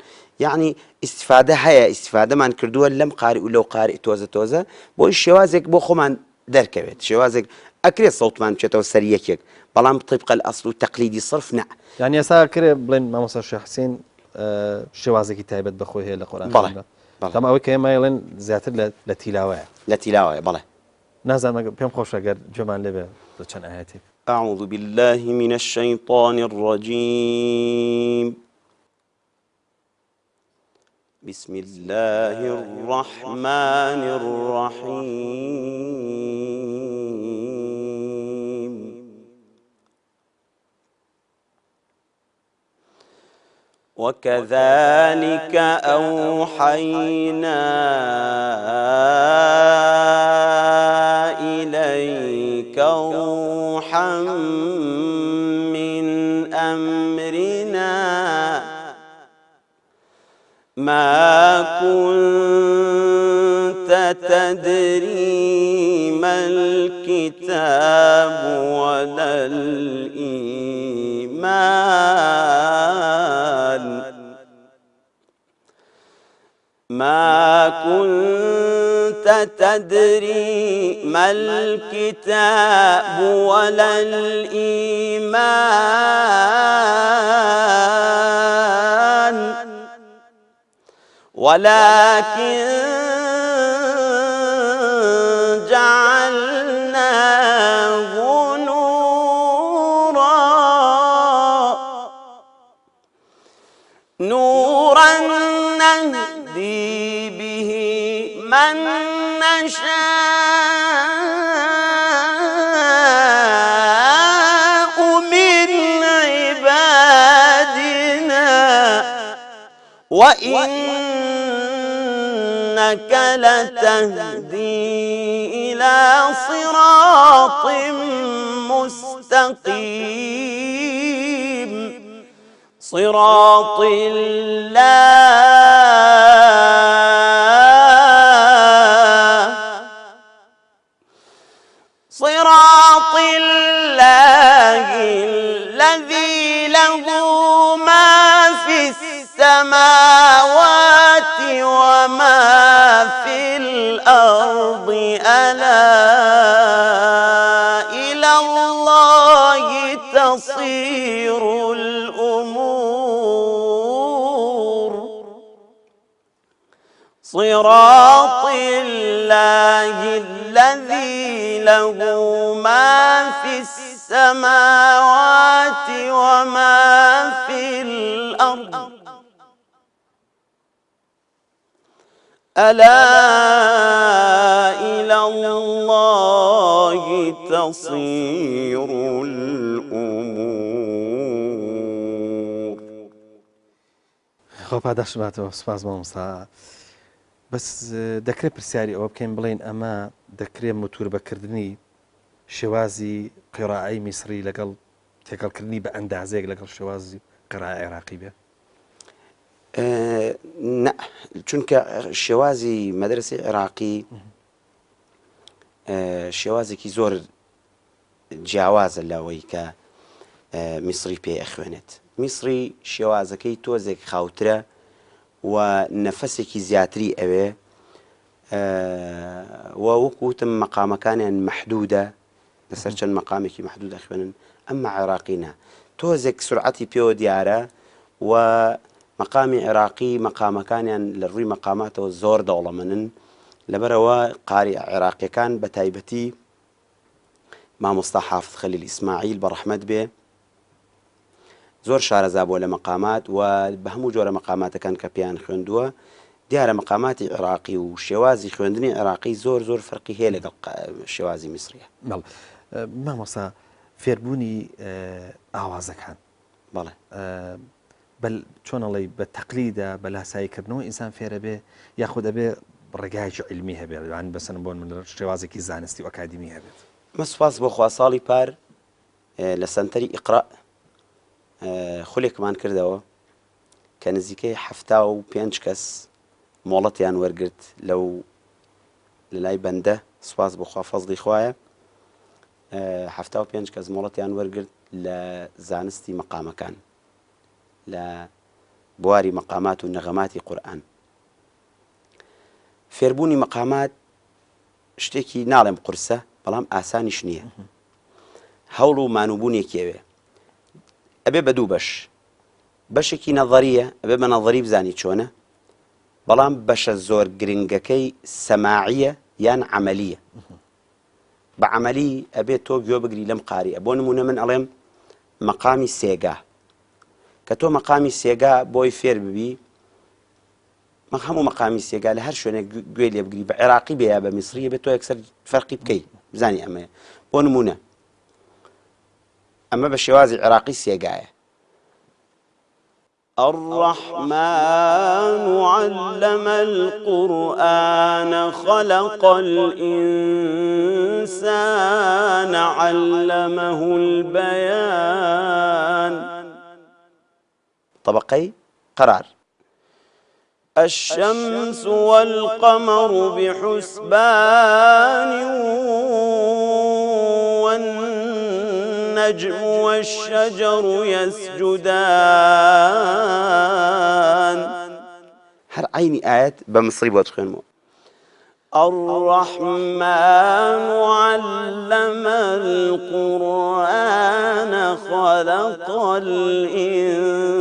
یعنی ئیسیفادە هەیە ئیسیفادەمان کردووە لەم قاری و لەو قاری تۆزە بۆی شێوازێک بۆ خۆمان دەرکەوێت شێوازێک ئەکرێت سەوتمان بچێتەوە سەر یەکێک بەڵام طبق الأصل و تەقلیدی صرف نە. یعنی ئێستا کرێ بڵێن مامۆستا شێخ حوسێن شێوازێکی تایبەت بەخۆی هەیە لە قورئان. تەمام ئەوەی کە ئێمە ئێڵێن زیاتر لە تیلاوەیە. لە تیلاوەیە بەڵێ. نازانم پێم خۆشە ئەگەر جۆمان لێبێ بە چەند ئاەتێک. أعوذ بالله من الشيطان الرجيم بسم الله الرحمن الرحيم وكذلك أوحينا إليك روحا من أمرنا ما كنت تدري ما الكتاب ولا الإيمان ما كنت تدري ما الكتاب ولا الإيمان ولكن جعلناه نورا نهدي به من نشاء من عبادنا وإنك لتهدي إلى صراط مستقيم صراط الله الذي له ما في السماوات وما في الأرض ألا إلى الله تصير الأمور صراط الله الذي له ما في السماوات وما في الأرض ألا إلى الله تصير الأمور. خۆ پاداشماتەوە سوپاس مامۆستا. بەس دەکرێت پرسیاری ئەوە بکەین بڵێن ئەمە دەکرێت متور بەکردنی شێوازی قیڕاعەی میسری لەگەڵ تێکەڵکردنی بە ئەندازەیەک لەگەڵ شێوازی قیڕاعەی عێراقی بێ؟ چونکە شێوازی مەدرسەی عێراقی شێوازێکی زۆر جیاوازە لەوەی کە میسری پێی ئەخوێنێت. میسری شێوازەکەی تۆزێک خاوترە و نەفەسێکی زیاتری ئەوێ و وەکوتم مەقامەکانیان مەحدودە لەسەر چەند مەقامێکی مەحدود ئەخوێنن. ئەمما عێراقینە تۆزێک سورعەتی پێوە دیارە و مەقامی عێراقی مەقامەکانیان لە ڕووی مەقاماتەوە زۆر دەوڵەمەنن لەبەرەوە قاری عێراقیەکان بە تایبەتی مامۆستا حافظ خەلیل ئیسماعیل بە ڕەحمەت بێ زۆر شارەزا بووە لە مەقامات و بە هەموو جۆرە مەقاماتەکان کە پێیان خوێندووە دیارە مەقاماتی عێراقی و شێوازی خوێندنی عێراقی زۆر زۆر فەرقی هەیە لەگەڵ شێوازی میسریە. مامۆستا فێربوونی ئاوازەکان بەڵێ چۆنەڵی بە تەقلیدا بە لاساییکردنەوە ئینسان فێرە بێ یاخود دەبێ ڕێگایکی علمی هەبێت یان بەسەر بۆن من شێوازێکی زانستی و ئەکادمی هەبێت. مەسپاس بۆ خوا ساڵی پار لە سەنتەری ئیقرا خولێکمان کردەوە کە نزیکەی 75 کەس مۆڵەتیان وەرگرت لەو لە لای بەندە سوپاس بۆ خوا فەزڵی خوایە 75 کەس مۆڵەتیان وەرگرت لە زانستی مەقامەکان لە بواری مەقامات و نەغەماتی قورئان. فێربوونی مەقامات شتێکی ناڵێم قورسە بەڵام ئاسانیش نییە. هەوڵ و مانووبوونێکی ئەوێ ئەبێ بە دوو بەشێکی نەظەریە ئەبێ بە نەظەری بزانی چۆنە بەڵام بەشە زۆر گرنگەکەی سەماعیە یان عەمەلیە. بە عەمەلی ئەبێ تۆ گوێ بگری لەم قاریە. بۆ نمونە من ئەڵێم مەقامی سێگا کە تۆ مەقامی سێگا بۆی فێر ببی هەموو مەقامی سێگا لە هەر شوێنێک گوێ لێ بگری بە عێراقی بێ یا بە میسریە بێت تۆ یەکسەر فەرقی بکەی بزانی ئەمەیە. بۆ نمونە ئەمە بە شێوازی عێراقی سێگایە. الرحمن علم القرآن خلق الإنسان علمه البيان. طبقي قرار. الشمس والقمر بحسبان والنجم والشجر يسجدان. هر عيني آيات بمصري بوتخينمو الرحمن علم القرآن خلق الإنسان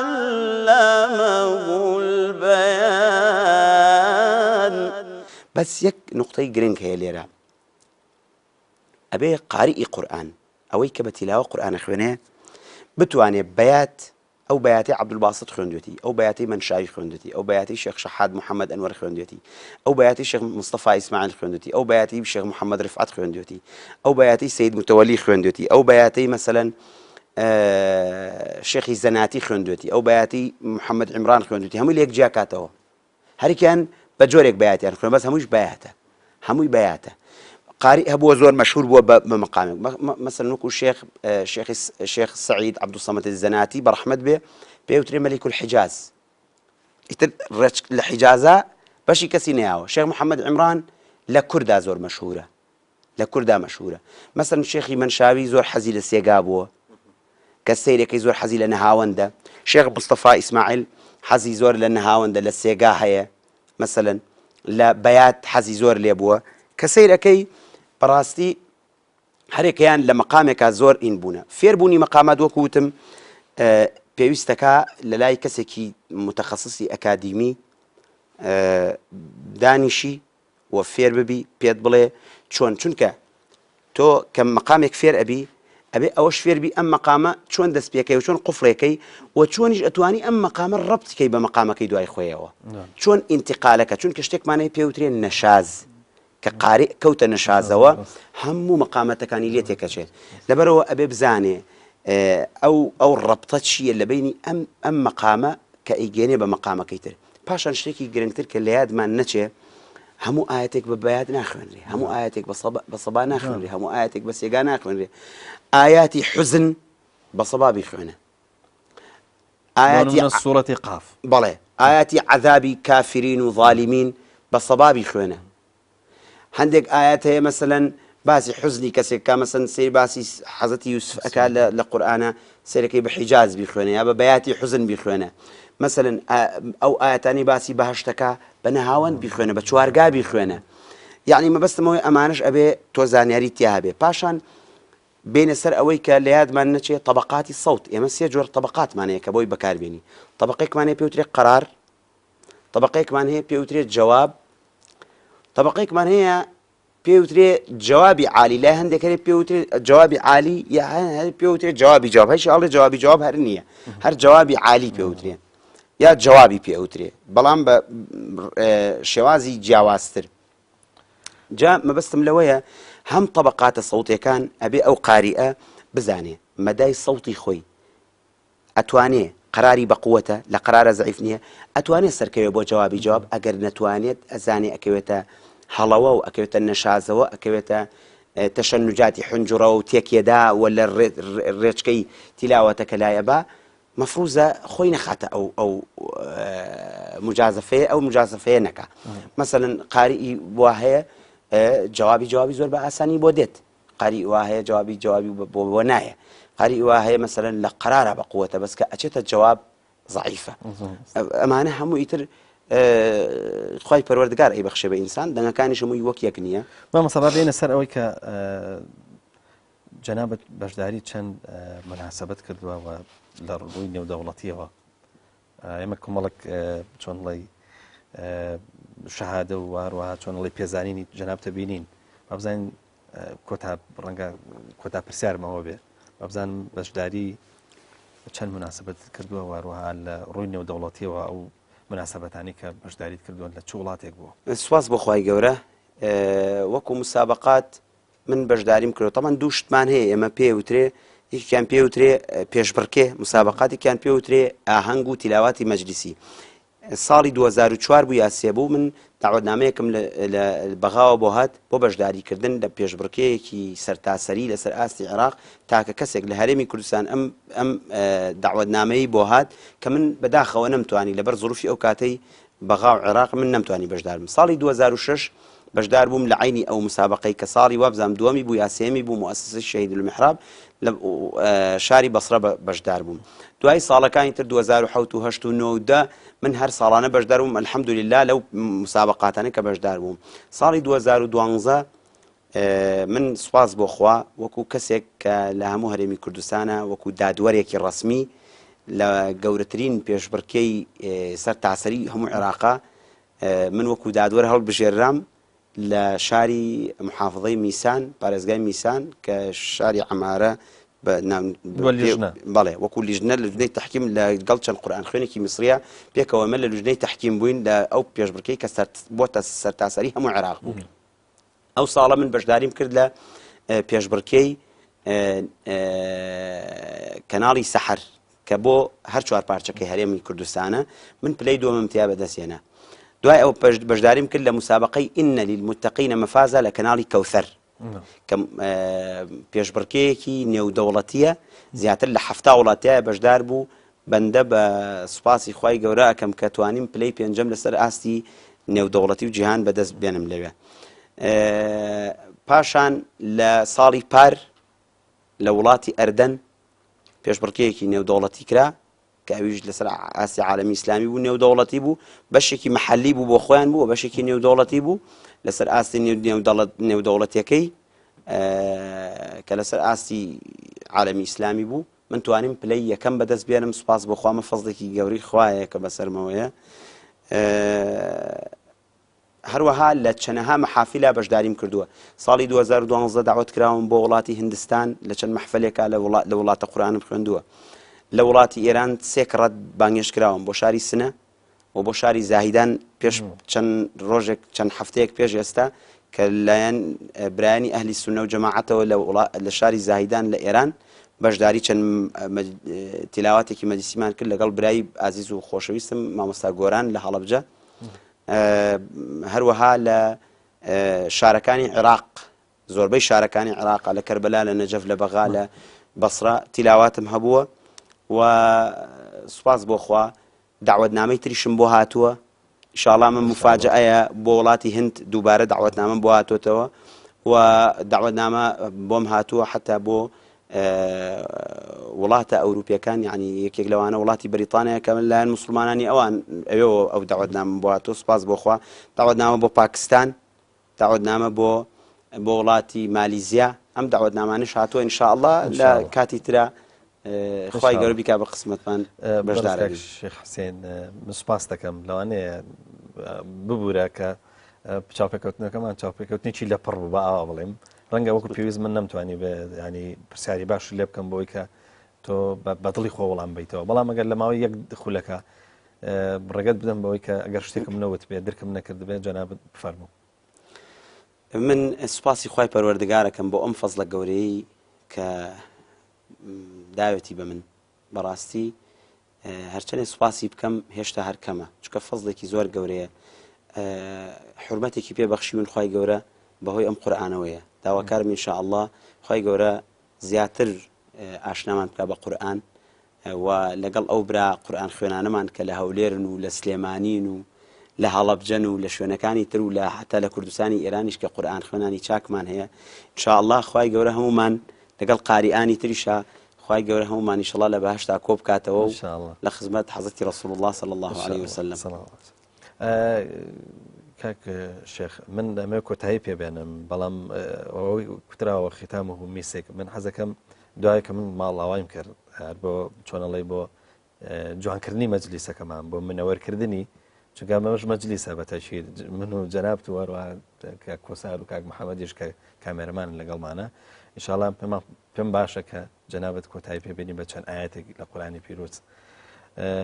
علمه البيان. بس يك نقطة جرينك هي ليرة أبي قارئ قرآن أو كبتلاوة قرآن خوانه بتواني بيات أو بياتي عبد الباسط خوندوتي أو بياتي منشاي خوندوتي أو بياتي شيخ شحاد محمد أنور خوندوتي أو بياتي شيخ مصطفى إسماعيل خوندوتي أو بياتي شيخ محمد رفعت خوندوتي أو بياتي سيد متولي خوندوتي أو بياتي مثلا شيخ الزناتي خوندوتي أو بياتي محمد عمران خوندوتي هم اللي يك جاكاته هري كان بجورك بياتي يعني بس هموش بياته هموي بياته قارئ هبو زور مشهور بو بمقامه مثلا نقول الشيخ سعيد عبد الصمد الزناتي برحمة به بيوتري ملك الحجاز الحجازة باشي كسينياو شيخ محمد عمران لكردا زور مشهورة لكردا مشهورة مثلا الشيخ منشاوي زور حزيل السيقابو كالسيري زور حزيل لنهاوندا شيخ مصطفى إسماعيل حزي زور لنهاوندا للسيقا هي مثلا لا بيات حزي زور ليبوه كسيركي براستي هريكيان لمقامك زور إن بونا فير بوني مقامات وكوتم بيوستكا للاي كسكي متخصصي أكاديمي دانشي وفير ببي بيد بلي چونكا تو كم مقامك فير أبي أوش فير بي أم مقامة شون دس بيكي وشون قفريكي وشون أتواني أم مقام الربط كي بمقامك يدواي خويا شون انتقالك شون كشتك ماني بيوترين نشاز كقارئ كوت نشازوا هم مقامتك كان ليتك شيء لبروا أبي بزاني أو الربطة شيء اللي بيني أم مقامة كإيجاني بمقامة كيتر باشان شريكي جرينتر كلياد ما نتشي همو آياتك ببيات ناخونري همو آياتك بصبا ناخونري همو آياتك بسيقا ناخونري آياتي حزن بصبا بيخونه آياتي من السورة قاف بلى آياتي عذابي كافرين وظالمين بصبا بيخونه عندك آيات هي مثلا باسي حزني كسكا مثلا سير باسي حضرتي يوسف أكا لقرآن سيركي بحجاز بيخونه يا بياتي حزن بيخونه مثلا أو آياتاني باسي بهشتكا بنهاون بيخونه بشوارقا بيخونه يعني ما بس موي أمانش أبي توزانياري تيها بي باشان بين السر أويك لياد ما نتشي طبقات الصوت يعني مسيا جور طبقات ماني كبوي بكار بيني طبقيك ماني بيوتري قرار طبقيك ماني بيوتري جواب طبقيك من هي بيوتري جوابي عالي لا عندك هي بيوتري جوابي عالي يا هي بيوتري جوابي جواب هاي شغله جوابي جواب هرنيه هر جوابي عالي بيوتري يا جوابي بيوتري بلام شوازي جواستر جاء ما بس ملوية هم طبقات الصوت كان أبي أو قارئة بزاني مداي صوتي خوي أتواني قراري بقوته لقرار زعيفنيه أتواني سركي بو جوابي جواب أجر نتوانيت أزاني أكويته حلوة وأكويته النشازة وأكويته تشنجات حنجرة وتيكيدا ولا الريتشكي تلاوتك لا يبا مفروزة خوينا خاطئ أو مجازفة أو مجازفة نكا مثلا قارئي واهي جوابي زور بأساني بودت قارئ واهي جوابي بوناية قارئ واهي مثلا لقرارة بقوته بس كأشيت الجواب ضعيفة أمانة هم يتر خواهي پروردگار أي بخشي بإنسان دنا كان شمو يوك يكنية ما صبا بين السر أويك جنابة بشداري چند مناسبت كردوا لروي نيو دولتية يمكن ملك چون لي شهادة وهروها چون لي بيزانيني جناب تبينين مبزين كوتا رنگا كوتا برسيار ما هو به مبزين بشداري چند مناسبت كردوا وهروها لروي نيو دولتية أو مناسبتانی که بەشداریت کردوون لە چ وڵاتێک بووە سواز بۆ خوای گەورە وەکو مسابقات من بەشداریم کردو طبعا دوو شتمان هەیە ئێمە پێوترێ یەکیان پێوترێ پێشبڕکێ مسابقاتێکیان پێوترێ ئاهەنگ و تیلاواتی مەجلیسی ساڵی 2004 بوو یا سێ بوو من داوەتنامەیەکم لە بەغاوە بۆ هات بۆ بەشداریکردن لە پێشبڕکەیەکی سەرتاسەری لەسەر ئاستی عێراق تاکە کەسێک لە هەرێمی کوردستان ئەم داوەتنامەی بۆ هات کە من بەداخەوە نەمتوانی لەبەر زروفی ئەو کاتەی بەغاو عێراق من نەمتوانی بەشدار بم ساڵی 2006 بەشدار بووم لە عینی ئەو مسابقەی کە ساڵی وابزانام دووەمی بوو یا سێمی بوو مؤسسەی شەهید المحراب لە شاری بەسرە بەشدار بووم. دوای ساڵەکانی تر 2007 و 8 و 9 و 10 من هەر ساڵانە بەشدار بووم الحەمدولله لەو مسابقاتانە کە بەشدار بووم. ساڵی 2012 من سوپاس بۆ خوا وەکو کەسێک کە لە هەموو هەرێمی کوردستانە وەکو دادوەرێکی ڕەسمی لە گەورەترین پێشبڕکێی سەر تاسەری هەموو عێراقا من وەکو دادوەر هەڵبژێرام لە شاری محافظەی میسان پارێزگای میسان کە شاری عەمارە بەڵێ وەکو لیژنە لە لوژنەی تەحکیم لەگەڵ چەند قورئان خوێنێکی میسریە پێکەوە من لە لوژنەی تەحکیم بووین لە ئەو پێشبڕکەی کە بۆتە سەرتاسەری هەموو عێراق بوو. ئەو ساڵە من بەشداریم کرد لە پێشبڕکەی کەناڵی سەحەر کە بۆ هەر چوار پارچەکەی هەرێمی کوردستانە من پلەی دووەمم تیا بەدەستێنا. دوای ئەو بەشداریم کرد لە مسابقەی ئینە لیلموتەقینە مەفازە لە کەناڵی کەوثەر کە پێشبڕکەیەکی نێودەوڵەتیە زیاتر لە 7 وڵاتیایە بەشدار بوو. بەندە بە سوپاسی خوای گەورە ئەکەم کە توانیم پلەی پێنجەم لەسەر ئاستی نێودەوڵەتی و جیهان بەدەست بێنم لەوێ. پاشان لە ساڵی پار لە وڵاتی ئەردەن پێشبڕکەیەکی نێودەوڵەتی کرا کە ئەویش لەسەر ئاسی عالەمی ئیسلامی بوو نێودەوڵەتی بوو بەشێکی مەحەلی بوو بۆ خۆیان بوو بەشێکی نێودەوڵەتی بوو لەسەر ئاستی نێودەوڵەتیەکەی کە لەسەر ئاستی عالەمی ئیسلامی بوو. من توانیم پلەی یەکەم بەدەست بێنم سوپاس بۆ خوا فەزڵێکی گەوری خوایە کە بەسەرمەوەیە. هەروەها لە چەندەها مەحافیلا بەشداریم کردووە. ساڵی 2012 داوەت کراوم بۆ وڵاتی هیندستان لە چەند مەحفەلێکا لە وڵاتە قورئانم خوێندووە. لە وڵاتی ئێران 3 کڕەت بانگێش کراوم بۆ شاری سنە و بۆ شاری زاهیدان پێش چەند ڕۆژێک چەند هەفتەیەک پێش ئێستا کە لایەن برایانی ئەهلی سونە و جەماعەتەوە لە شاری زاهیدان لە ئێران بەشداری چەند تیلاواتێکی مەجلیسیمان کرد لەگەڵ برای ئازیز و خۆشەویستم مامۆستا گۆران لە هەڵەبجە. هەروەها لە شارەکانی عێراق زۆربەی شارەکانی عێراق لە کەربەلا لە نەجەف لە بەغا لە بەسرا تیلاواتم هەبووە و سوپاس بۆ خوا دعوەتنامەی تریشم بۆ هاتووە. ئینشاڵڵا من مفاجئەیە بۆ وڵاتی هند دووبارە دعوەتنامەم بۆ هاتوۆتەوە و دعوەتنامە بۆم هاتووە حتا بۆ وڵاتە ئەوروپیەکان یعنی یەکێک لەوانە وڵاتی بەریتانیا کە لایەن مسلمانانی ئەوان ئەوێەوە ئەو دعوەتنامە بۆ هاتووە. سوپاس بۆ خوا. دعوەتنامە بۆ پاکستان دعوەتنامە بۆ وڵاتی مالیزیا ئەم دعوەتنامانش هاتووە ئینشاءڵڵا لە کاتی ترە خوای گەورە بیکا بە قسمەتمان بەشدار بین. شێخ حوسێن من سوپاس دەکەم لەوانەیە ببوورە کە چاوپێکەوتنەکەمان چاوپێکەوتنێکی لە پڕ بوو بە ئاوا بڵێم ڕەنگە وەکو پێویست من نەمتوانی بە ینی پرسیاری باش لێ بکەم بۆی کە تۆ بەدڵی خۆ وەڵام بیتەوە بەڵام ئەگەر لە ماوەی یەک خولەکە ڕێگەت بدەم بەوەی کە ئەگەر شتێکم نەوت بێت درکم نەکرد بێت جەنابەت بفەرموو. من سوپاسی خوای پەروەردگارەکەم بۆ ئەم فەزڵە گەورەی کە داوێتی بە من بەڕاستی هەرچەندێ سوپاسی بکەم هێشتا هەر کەمە چونکە فەزڵێکی زۆر گەورەیە حورمەتێکی پێبەخشیون خوای گەورە بەهۆی ئەم قورئانەوەیە. داواکارم ئینشاءڵڵا خوای گەورە زیاتر ئاشنامان بکا بە قورئان و لەگەڵ ئەو برا قورئان خوێنانەمان کە لە هەولێرن و لە سلێمانین و لە هەڵەبجەن و لە شوێنەکانی تر و لە حتا لە کوردستانی ئێرانیش کە قورئان خوێنانی چاکمان هەیە ئینشاءڵڵا خوای گەورە هەمومان لەگەڵ قاریئانی تریشە خوای گەورە هەمومان ئینشاءڵڵا لە بەهەشتا کۆ بکاتەوە و لە خزمەت حەزرەتی ڕەسوڵ الله صلی الله عليه وسلم. کاک شێخ من ئەمە کۆتایی پێبێنم بەڵام ئەوەی کوتراوە ختام و میسێک من حەزەکەم دوای کە من ماڵاوایم کرد بۆ چۆنەڵی بۆ جوانکردنی مەجلیسەکەمان بۆ منەوەرکردنی چونکە ئەمەش مەجلیسە بەتەشیر من و جەناب و هەروە کاک کۆسار و کاک محەممەدیش کە کامێرەمان لەگەڵمانە ئینشاءڵڵا پێم باشە کە جەنابەت کۆتایی پێبێنی بە چەند ئاەتێک لە قورئانی پیرۆز.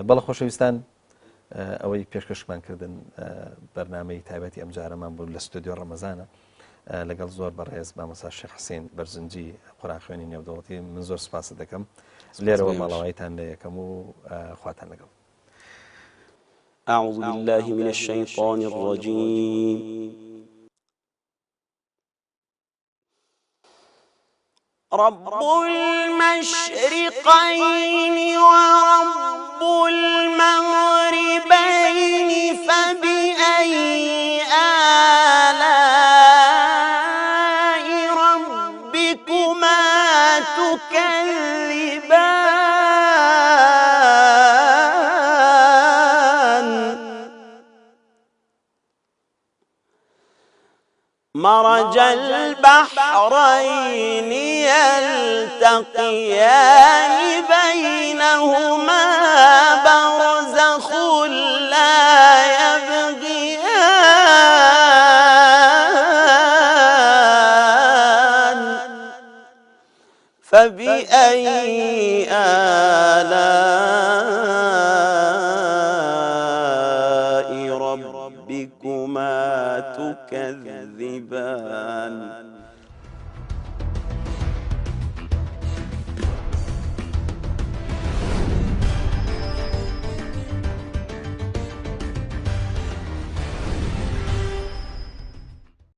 بەڵە خۆشەویستان ئەوەی پێشکەشمان بەرنامەی تایبەتی ئەم جارەمان بوو لە ستودیۆ ڕەمەزانە لەگەڵ زۆر بەڕێز مامۆستا شێخ حوسێن بەرزنجی قورئان خوێنی نێودەوڵەتی من زۆر سوپاس دەکەم لێرەوە ماڵاوایتان لە یەکەم و خواتان لەگەڵ. أعوذ بالله من الشيطان الرجيم. رب المشرقين ورب المغربين فبأي آلاء مرج البحرين يلتقيان بينهما برزخ لا يبغيان فبأي آلاء ربكما تكذبان